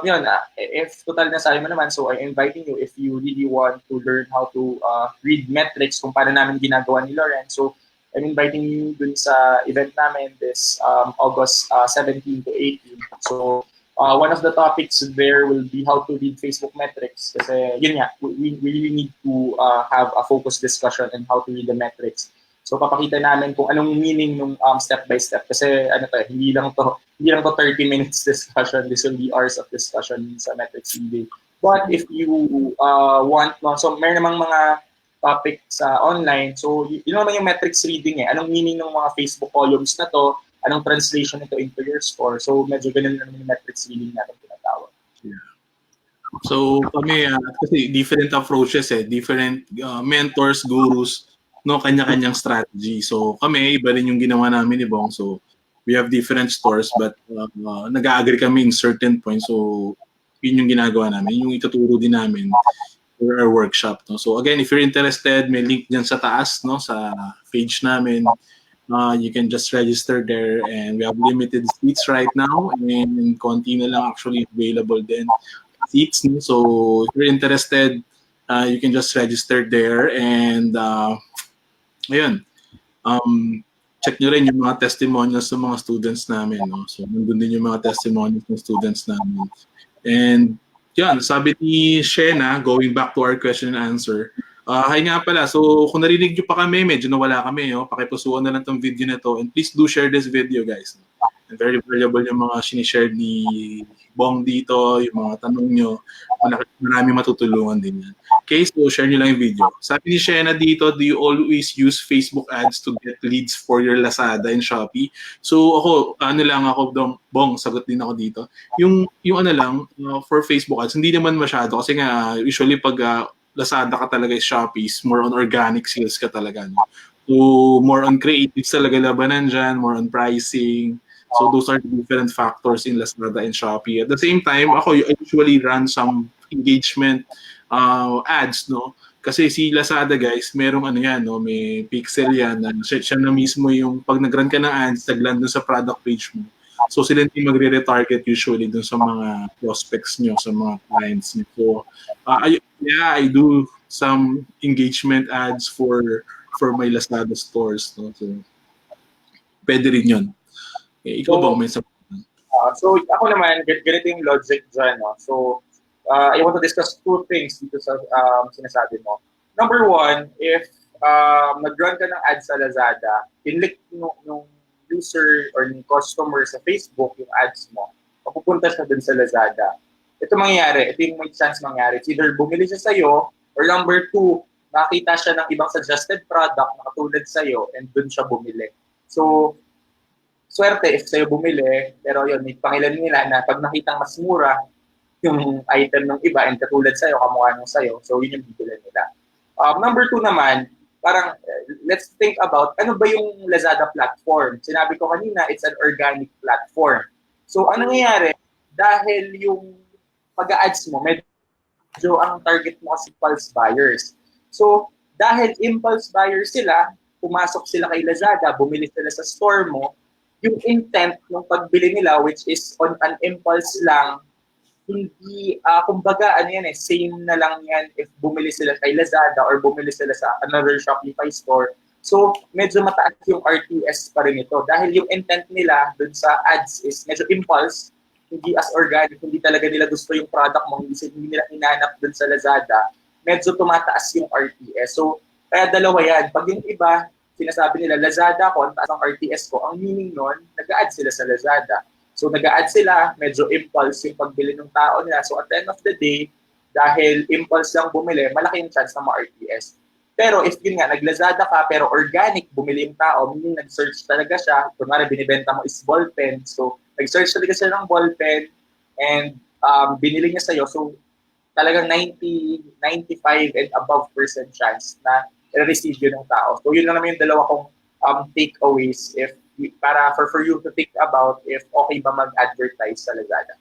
yun, if total na sabi mo naman, so I'm inviting you if you really want to learn how to read metrics kung paano namin ginagawa ni Lauren. So, I'm inviting you dun sa event namin this August 17 to 18. So, one of the topics there will be how to read Facebook metrics. Kasi yun nga, we really need to have a focused discussion on how to read the metrics. So papakita namin kung anong meaning ng step by step kasi hindi lang to 30 minutes discussion, this will be hours of discussion sa metrics reading. But if you want so may namang mga topic sa online, so yun naman yung metrics reading anong meaning ng mga Facebook columns na to, anong translation nito into your score. So medyo ganun naman yung metrics reading natin tinatawag. Yeah. So kami kasi different approaches different mentors, gurus, no, kanya-kanyang strategy. So kami, iba rin yung ginawa namin ni Bong. So we have different stores but nag-agree kami in certain points. So yun yung ginagawa namin. Yung ituturo din namin for our workshop. No? So again, if you're interested, may link dyan sa taas, no, sa page namin. You can just register there and we have limited seats right now and konti na lang actually available din seats. No? So if you're interested, you can just register there and ayun, check nyo rin yung mga testimonials ng mga students namin. No? So, nandun din yung mga testimonials ng students namin. And, yan, sabi ni Shena, going back to our question and answer, hi nga pala, so kung narinig nyo pa kami, medyo nawala kami, pakipusuan na lang tong video na to. And please do share this video, guys. And very valuable yung mga sinishare ni Bong dito, yung mga tanong nyo. Marami matutulungan din yan. Okay, so share nyo lang yung video. Sabi ni Shena dito, do you always use Facebook ads to get leads for your Lazada and Shopee? So ako, Bong, sagot din ako dito. Yung for Facebook ads, hindi naman masyado kasi nga usually pag Lazada ka talaga is Shopee, is more on organic sales ka talaga. No? So, more on creatives talaga labanan dyan, more on pricing. So, those are the different factors in Lazada and Shopee. At the same time, ako I usually run some engagement ads, no? Kasi si Lazada, guys, merong ano yan, no? May pixel yan. Na siya na mismo yung, pag nag-run ka ng ads, nag-land dun sa product page mo. So, sila yung magre-retarget usually dun sa mga prospects nyo, sa mga clients nyo. So, I do some engagement ads for my Lazada stores. No? So, pwede rin yun. Ikaw ba? May So ako naman, ganito yung logic dyan. No? So, I want to discuss two things dito sa sinasabi mo. Number one, if nag-run ka ng ads sa Lazada, pinlik nung user or yung customer sa Facebook yung ads mo, mapupunta siya dun sa Lazada. Ito mangyayari, ito yung may chance mangyari. It's either bumili siya sa'yo, or number two, nakita siya ng ibang suggested product na katulad sa'yo, and dun siya bumili. So, swerte if sa'yo bumili, pero yun, may pangilan nila na pag nakitang mas mura yung item ng iba and katulad sa'yo, kamukha nung sa'yo, so yun yung bibili nila. Number two naman, parang let's think about ano ba yung Lazada platform. Sinabi ko kanina, it's an organic platform. So ano nangyayari? Dahil yung pag-ads mo, medyo ang target mo kasi impulse buyers. So dahil impulse buyers sila, pumasok sila kay Lazada, bumili sila sa store mo, yung intent ng pagbili nila, which is on an impulse lang, hindi, kumbaga, ano yan same na lang yan if bumili sila kay Lazada or bumili sila sa another Shopify store. So, medyo mataas yung RTS pa rin ito. Dahil yung intent nila dun sa ads is medyo impulse, hindi as organic, hindi talaga nila gusto yung product mo, hindi nila hinanap dun sa Lazada, medyo tumataas yung RTS. So, kaya dalawa yan. Pag yung iba, sinasabi nila, Lazada ko, ang taas ang RTS ko, ang meaning nun, nag-a-add sila sa Lazada. So, nag-a-add sila, medyo impulse yung pagbili ng tao nila. So, at the end of the day, dahil impulse lang bumili, malaki yung chance na ma-RTS. Pero if yun nga, nag-Lazada ka, pero organic, bumili yung tao, meaning nag-search talaga siya, kunwari binibenta mo is ballpen, so, nag-search talaga siya ng ballpen, and binili niya sa'yo, so, talagang 90, 95 and above % chance na i-receive yun ng tao. So, yun lang naman yung dalawa kong takeaways if para for you to think about if okay ba mag-advertise sa Lazada.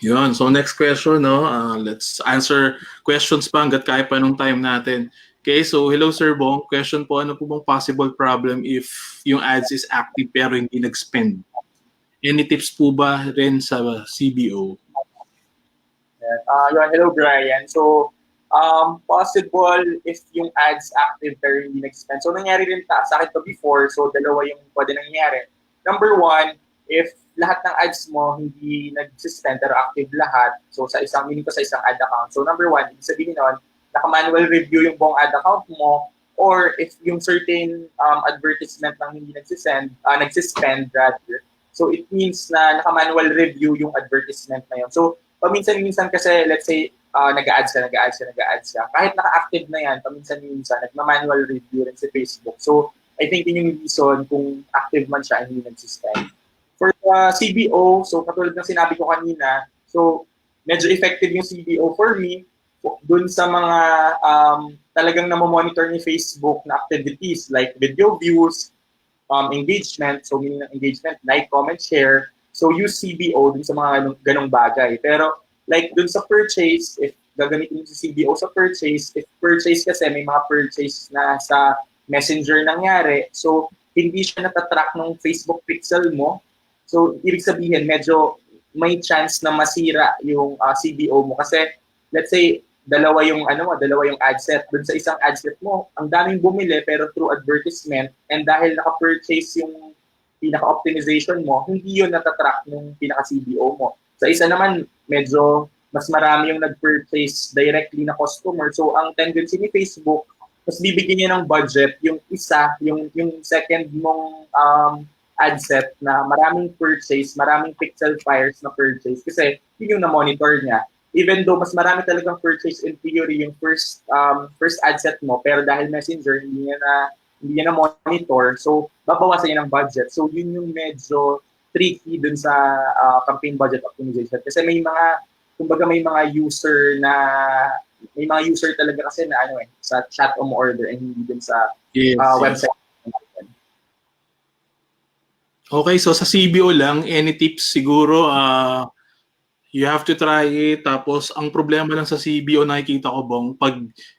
Yun. So next question, no? Let's answer questions pa hanggat kaya pa nung time natin. Okay, so hello Sir Bong. Question po, ano po bang possible problem if yung ads is active pero hindi nag-spend? Any tips po ba rin sa CBO? Yun, hello Brian. So, possible if yung ads active pero hindi nag-spend. So, nangyari rin sa akin to before. So, dalawa yung pwede nangyari. Number one, if lahat ng ads mo hindi nag-spend pero active lahat, so sa isang, meaning ko sa isang ad account. So, number one, ibig sabihin nun, naka-manual review yung buong ad account mo, or if yung certain advertisement lang hindi nag-spend rather. So, it means na naka-manual review yung advertisement na yun. So, paminsan-minsan kasi, let's say, nag-a-ads ka. Kahit naka-active na yan, paminsan-minsan, nagma-manual review rin sa Facebook. So, I think yun yung reason kung active man siya, hindi nag-spend. For CBO, so katulad ng sinabi ko kanina, so medyo effective yung CBO for me dun sa mga talagang namomonitor ni Facebook na activities like video views, engagement, so meaning ng engagement, like, comment, share. So use CBO dun sa mga ganong bagay. Pero like dun sa purchase, if gagamitin mo si CBO sa purchase, if purchase kasi may mga purchase na sa Messenger nangyari, so hindi siya natatrack ng Facebook pixel mo. So ibig sabihin, medyo may chance na masira yung CBO mo kasi let's say dalawa yung ad set. Dun sa isang ad set mo, ang daming bumili pero through advertisement, and dahil naka-purchase yung pinaka-optimization mo, hindi yun natatrack ng pinaka-CBO mo. Sa isa naman, medyo mas marami yung nag-purchase directly na customer. So, ang tendency ni Facebook, mas bibigyan niya ng budget yung isa, yung second mong ad set na maraming purchase, maraming pixel fires na purchase kasi yun yung na-monitor niya. Even though mas marami talagang purchase in theory yung first ad set mo, pero dahil Messenger, hindi niya na monitor, so babawasan niya ng budget. So yun yung medyo tricky dun sa campaign budget optimization. Kasi may mga kumbaga may mga user talaga kasi na sa chat o order and hindi din sa Yes, yes. website. Okay, so sa CBO lang, any tips siguro, you have to try it. Tapos, ang problema lang sa CBO, nakikita ko, Bong,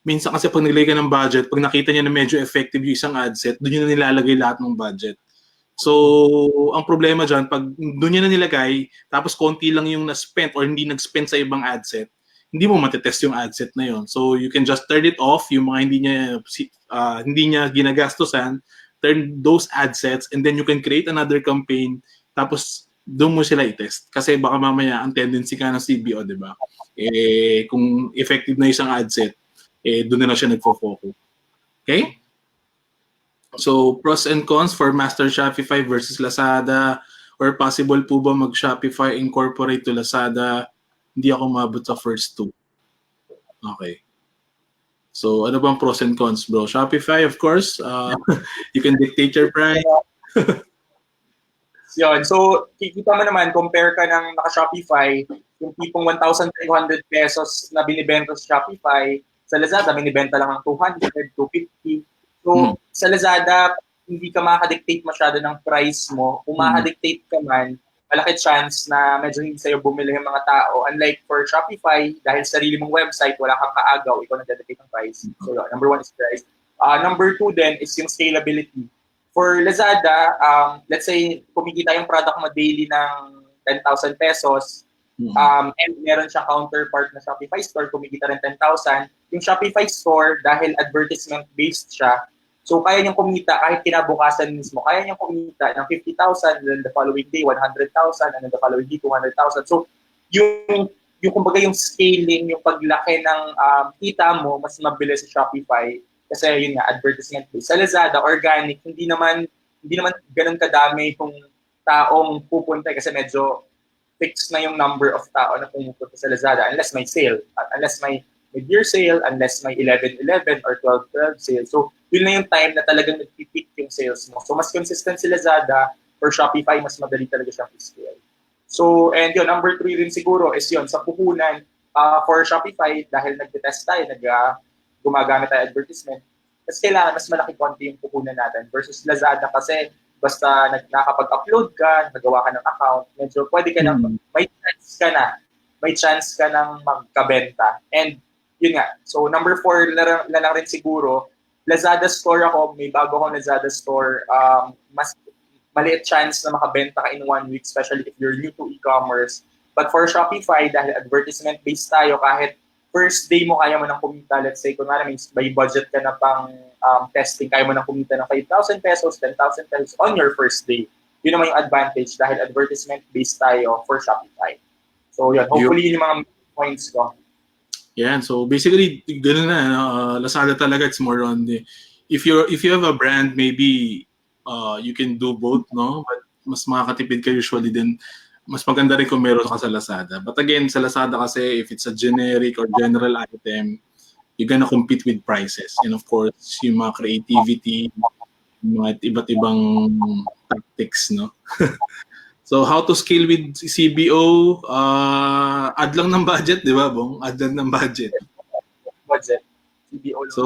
minsan kasi pag nilagay ka ng budget, pag nakita niya na medyo effective yung isang ad set, doon niya na nilalagay lahat ng budget. So, ang problema dyan, pag doon niya na nilagay, tapos konti lang yung na-spend or hindi nag-spend sa ibang ad set, hindi mo matetest yung ad set na yon. So, you can just turn it off, yung mga hindi niya ginagastusan, turn those ad sets, and then you can create another campaign, tapos doon mo sila i-test. Kasi baka mamaya ang tendency ka ng CBO, di ba? Kung effective na isang ad set, doon na siya nagfo-focus. Okay? So, pros and cons for Master Shopify versus Lazada, or possible po ba mag-Shopify incorporate to Lazada? Hindi ako mabot sa first two. Okay. So, ano bang pros and cons, bro? Shopify, of course. You can dictate your price. Yun. So, kikita mo naman, compare ka ng naka-Shopify, yung tipong 1,300 pesos na binibenta sa Shopify, sa Lazada, binibenta lang ng 200, 250. So, sa Lazada, hindi ka makaka-dictate masyado ng price mo. Kung makaka-dictate ka man, malaki chance na medyo hindi sa'yo bumili yung mga tao. Unlike for Shopify, dahil sarili mong website, wala kang kaagaw, ikaw nag-dedicate ng price. So, number one is price. Number two then is yung scalability. For Lazada, let's say, kumikita yung product mo daily ng 10,000 pesos, and meron siyang counterpart na Shopify store, kumikita rin 10,000. Yung Shopify store, dahil advertisement-based siya, so kaya niyang kumita kahit kinabukasan mismo. Kaya niyang kumita ng 50,000, then the following day, 100,000, and then the following day, 200,000. So, yung kumbaga yung scaling, yung paglaki ng kita mo, mas mabilis sa Shopify. Kasi yun nga, advertisement based. Sa Lazada, organic, hindi naman ganun kadami kung taong pupunta kasi medyo fixed na yung number of tao na pumupunta sa Lazada unless may sale, unless may beer sale, unless may 11/11 or 12/12 sale. So, yun na yung time na talagang nagpipick yung sales mo. So, mas consistent si Lazada. For Shopify, mas madali talaga siyang scale. So, and yun, number 3 rin siguro is yun, sa puhunan, for Shopify, dahil nag-test tayo, gumagamit tayo advertisement, kasi kailangan mas malaki konti yung puhunan natin versus Lazada kasi basta nakapag-upload ka, nagawa ka ng account, medyo pwede ka nang, may chance ka nang magkabenta. And yun nga, so number 4 na lang rin siguro, Lazada store ako, may bago akong Lazada store, mas maliit chance na makabenta ka in 1 week, especially if you're new to e-commerce. But for Shopify, dahil advertisement-based tayo, kahit first day mo kaya mo nang kumita, let's say, kung may budget ka na pang testing, kaya mo nang kumita ng 5,000 pesos, 10,000 pesos on your first day. Yun naman yung advantage dahil advertisement-based tayo for Shopify. So yun, hopefully yun yung mga points ko. Yeah, so basically, ganun na, Lazada talaga, it's more on if you have a brand, maybe you can do both, no? But mas makakatipid ka usually din. Mas maganda rin kung meron ka sa Lazada. But again, sa Lazada kasi, if it's a generic or general item, you're gonna compete with prices. And of course, yung mga creativity, yung mga iba't ibang tactics, no? So, how to scale with CBO? Add lang ng budget, di ba, Bong? Add lang ng budget. Budget. CBO lang. So,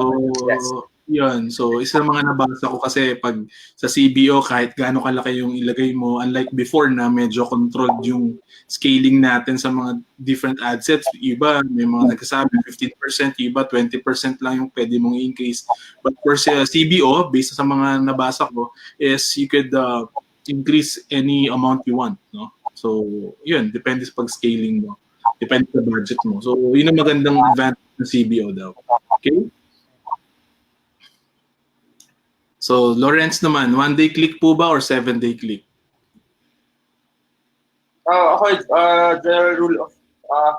yes. Yun. So, isa ng mga nabasa ko kasi pag sa CBO, kahit gaano kalaki yung ilagay mo, unlike before na medyo controlled yung scaling natin sa mga different ad sets. Iba, may mga nagsasabi 15%, iba 20% lang yung pwede mong increase. But for CBO, based sa mga nabasa ko, is you could increase any amount you want. No? So, yun. Depende sa pag-scaling mo. Depende sa budget mo. So, yun ang magandang advantage ng CBO daw. Okay? So, Lawrence naman, 1-day click po ba or 7-day click? Ako, general rule of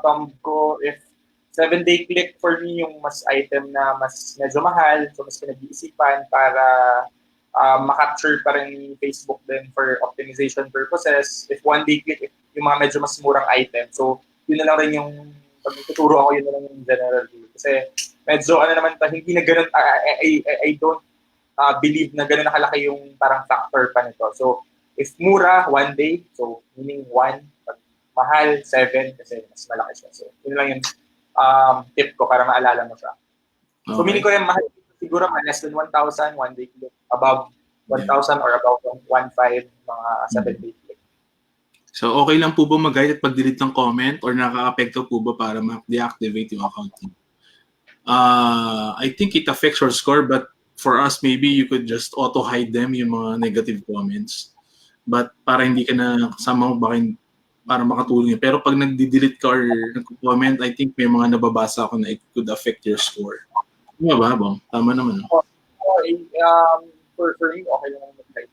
thumb ko, if 7-day click for me yung mas item na mas medyo mahal, so mas pinag-iisipan para ma-capture pa rin ni Facebook din for optimization purposes. If 1-day click, yung mga medyo mas murang item. So, yun na lang rin yung, pag tuturo ako, yun na lang yung general rule. Kasi medyo, hindi na ganun, I don't believe na gano'n nakalaki yung parang factor pa nito. So, if mura, 1 day, so meaning 1, mahal, 7 kasi mas malaki siya. So, yun lang yung tip ko para maalala mo siya. So, meaning ko rin mahal siguro less than 1,000, one day click. Above 1,000 or above 1,500, mga 7 day click. So, okay lang po ba mag-guide at pag-delete ng comment or nakaka-apekto po ba para ma-deactivate yung account niyo? I think it affects your score, but for us, maybe you could just auto-hide them, yung mga negative comments. But para hindi ka na kasama para makatulong yun. Pero pag nag-delete ka or nag-comment, I think may mga nababasa ako na it could affect your score. Tama ba, Bong? Tama naman. No? For me, okay lang mag-type.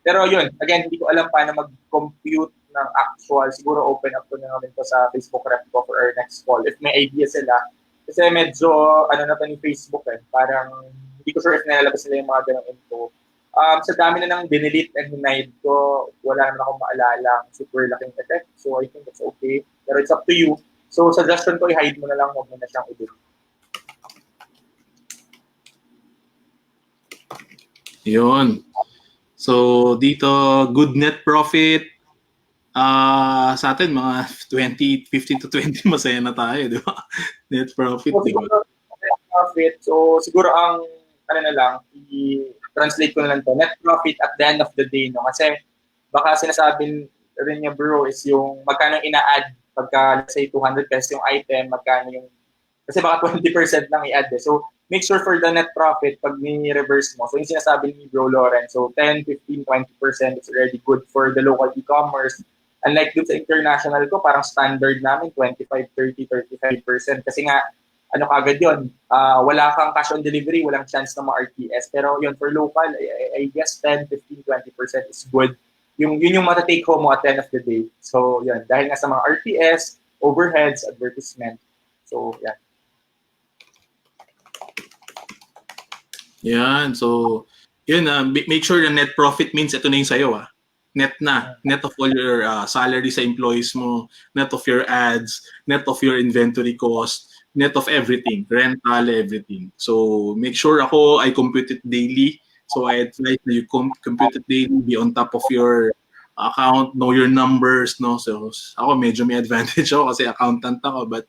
Pero yun, again, hindi ko alam paano mag-compute ng actual. Siguro open up ko na namin to sa Facebook rep ko for our next call. If may idea sila. Kasi medyo, na pa ni Facebook parang hindi ko sure if nalalabas nila yung mga ganong info. Sa dami na nang dinelete and hinide ko, wala naman akong maalala super laking effect. So I think that's okay. Pero it's up to you. So suggestion ko, i-hide mo na lang, huwag mo na siyang i-delete. Yun. So, dito, good net profit. Sa atin, mga 15 to 20, masaya na tayo, di ba? Net profit, So, di ba? Net profit. So, siguro ang, na lang, i-translate ko na lang to. Net profit at the end of the day, no? Kasi, baka sinasabi rin niya, bro, is yung magkano ina-add pagka, let's say, 200 pesos yung item, magkano yung, kasi baka 20% lang i-add So, make sure for the net profit, pag ni-reverse mo, so yung sinasabi ni Bro Lauren, so 10, 15, 20% is already good for the local e-commerce. Unlike dun sa international ko, parang standard namin, 25, 30, 35%. Kasi nga, kagad yun, wala kang cash on delivery, walang chance na ma-RTS. Pero yun, for local, I guess 10, 15, 20% is good. Yun yung matatake home mo at the end of the day. So, yun, dahil nga sa mga RTS, overheads, advertisement. So, yan. Yan. So, yun, make sure the net profit means ito na yung sayo, Net na. Net of all your salary sa employees mo, net of your ads, net of your inventory cost, net of everything, rental, everything. So, make sure I compute it daily. So, I advise that you compute it daily, be on top of your account, know your numbers, no? So, ako medyo may advantage ako kasi accountant ako. But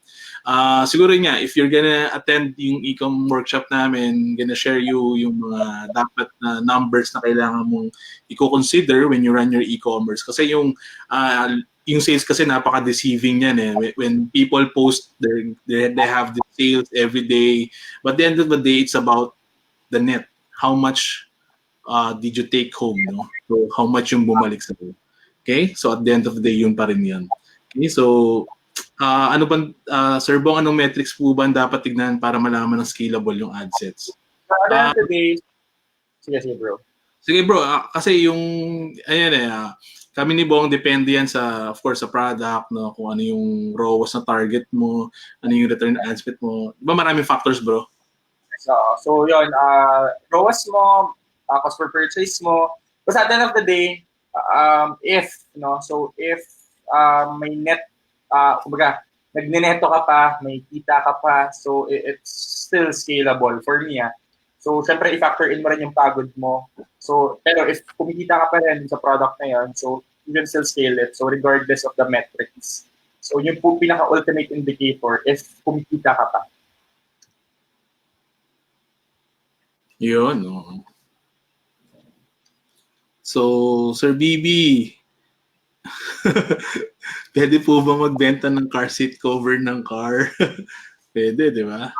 siguro nga, if you're gonna attend yung e-com workshop namin, gonna share you yung mga dapat na numbers na kailangan mong i-consider when you run your e-commerce. Kasi yung sales kasi napaka-deceiving yan When people post, they have the sales every day. But at the end of the day, it's about the net. How much did you take home, no? So, how much yung bumalik sa iyo. Okay? So, at the end of the day, yun pa rin yan. Okay? So, ano bang, Sir Bong, anong metrics po ba dapat tignan para malaman ng scalable yung ad sets? Sige, bro. Sige, bro. Kasi yung, kami ni Bong, depende yan sa, of course, sa product, no? Kung ano yung ROAS na target mo, ano yung return on ad spend mo. Diba maraming factors, bro? So yun, ROAS mo, cost per purchase mo. But at the end of the day, if may net, kumbaga, nagneneto ka pa, may kita ka pa, so it's still scalable for me. So, syempre, i-factor in mo rin yung pagod mo. So, pero if kumikita ka pa rin sa product na yun, so you can still scale it. So, regardless of the metrics. So, yung po pinaka-ultimate indicator if kumikita ka pa. Yun, no? So, Sir BB, pwede po ba magbenta ng car seat cover ng car? Pwede, di ba?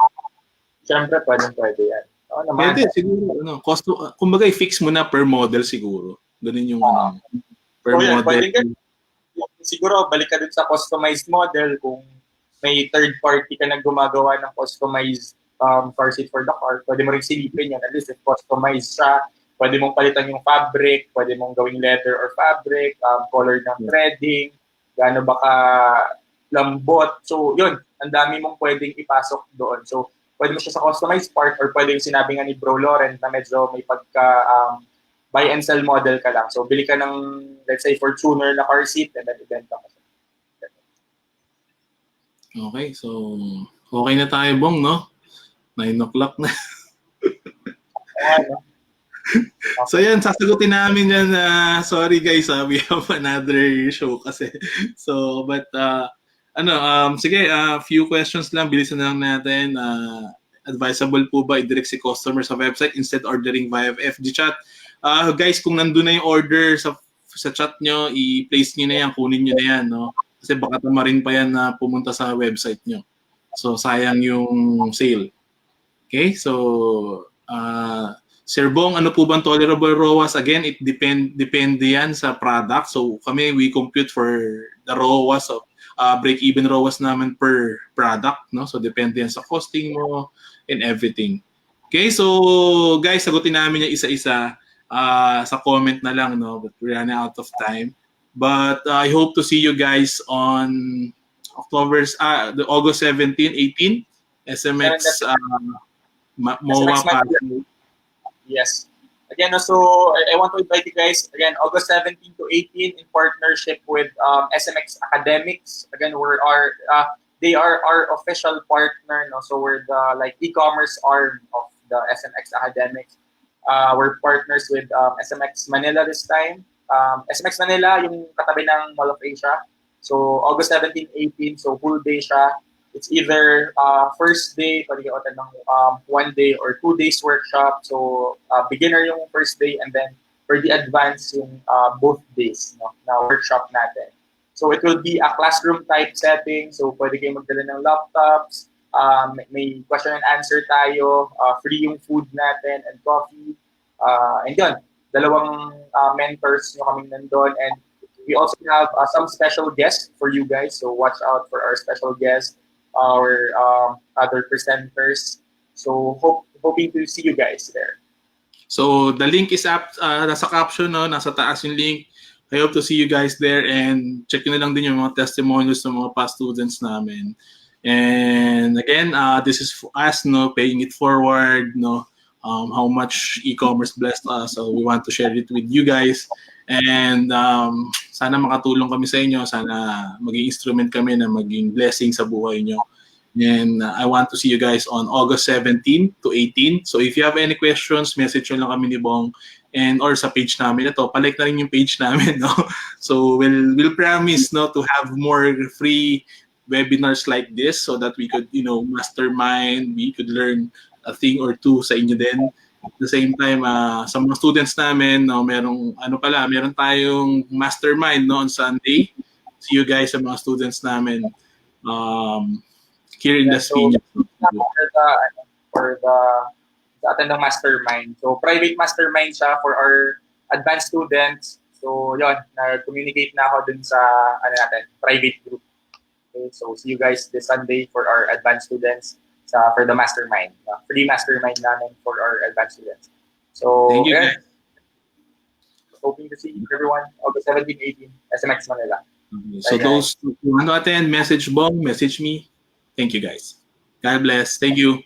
Siyempre, pwede yan. Pwede, siguro. Kumbaga, i-fix mo na per model siguro. Ganun yung per model. Siguro, balik ka dun sa customized model kung may third party ka na gumagawa ng customized car seat for the car, pwede mo rin silipin yan. At least if customized siya, pwede mong palitan yung fabric, pwede mong gawing leather or fabric, color ng threading, gaano baka lambot. So, yun, ang dami mong pwedeng ipasok doon. So, pwede mo siya sa customized part or pwede yung sinabi nga ni Bro Lauren na medyo may pagka buy and sell model ka lang. So, bili ka ng, let's say, Fortuner na car seat and then ibenta mo. Okay, so okay na tayo, Bong, no? 9 o'clock na. So yan, sasagutin namin yan. Sorry guys, we have another show kasi. So, but sige, few questions lang, bilisan na lang natin. Advisable po ba i-direct si customer sa website instead ordering via FG chat? Guys, kung nandun na yung order sa chat nyo, i-place nyo na yan, kunin nyo na yan, no? Kasi baka tamarin pa yan na pumunta sa website nyo. So, sayang yung sale. Okay, so Sir Bong, ano po bang tolerable ROAS? Again, it depende yan sa product. So kami, we compute for the ROAS of break-even ROAS namin per product. No? So depende yan sa costing mo and everything. Okay, so guys, sagutin namin yung isa-isa sa comment na lang. No? But we're running out of time. But I hope to see you guys on the August 17, 18, SMX MOA Passion. Yes. Again, so I want to invite you guys, again, August 17 to 18 in partnership with SMX Academics. Again, they are our official partner. No? So we're the e-commerce arm of the SMX Academics. We're partners with SMX Manila this time. SMX Manila, yung katabi ng Mall of Asia. So August 17, 18, so full day siya. It's either first day, pwede ka attend ng 1 day or 2 days workshop. So beginner yung first day, and then for the advanced yung both days na workshop natin. So it will be a classroom type setting. So pwede kayo magdala ng laptops. May question and answer tayo. Free yung food natin and coffee. And yun, dalawang mentors nyo kaming nandun. And we also have some special guests for you guys. So watch out for our special guests, our other presenters. So hoping to see you guys there. So the link is up, nasa caption, no? Nasa taas yung link. I hope to see you guys there, and check nyo na lang din yung mga testimonials ng mga past students namin. And again, this is for us, no, paying it forward, no, how much e-commerce blessed us. So we want to share it with you guys. And sana makatulong kami sa inyo. Sana maging instrument kami na maging blessing sa buhay nyo. And I want to see you guys on August 17 to 18. So if you have any questions, message nyo lang kami ni Bong, and or sa page namin. Ito, palike na rin yung page namin. No? So we'll promise, no, to have more free webinars like this so that we could, mastermind, we could learn a thing or two sa inyo din. At the same time, sa mga students namin, no, meron tayong mastermind, no, on Sunday. See you guys sa mga students namin here in the Phoenix. For the attend ng mastermind. So private mastermind siya for our advanced students. So yun, nag-communicate na ako dun sa private group. Okay, so see you guys this Sunday for our advanced students for the mastermind. Free mastermind namin for our advanced students. So thank you. Hoping to see everyone August 17, 18, SMX Manila. Okay. So those who want to attend, message Bong, message me. Thank you guys. God bless. Thank you.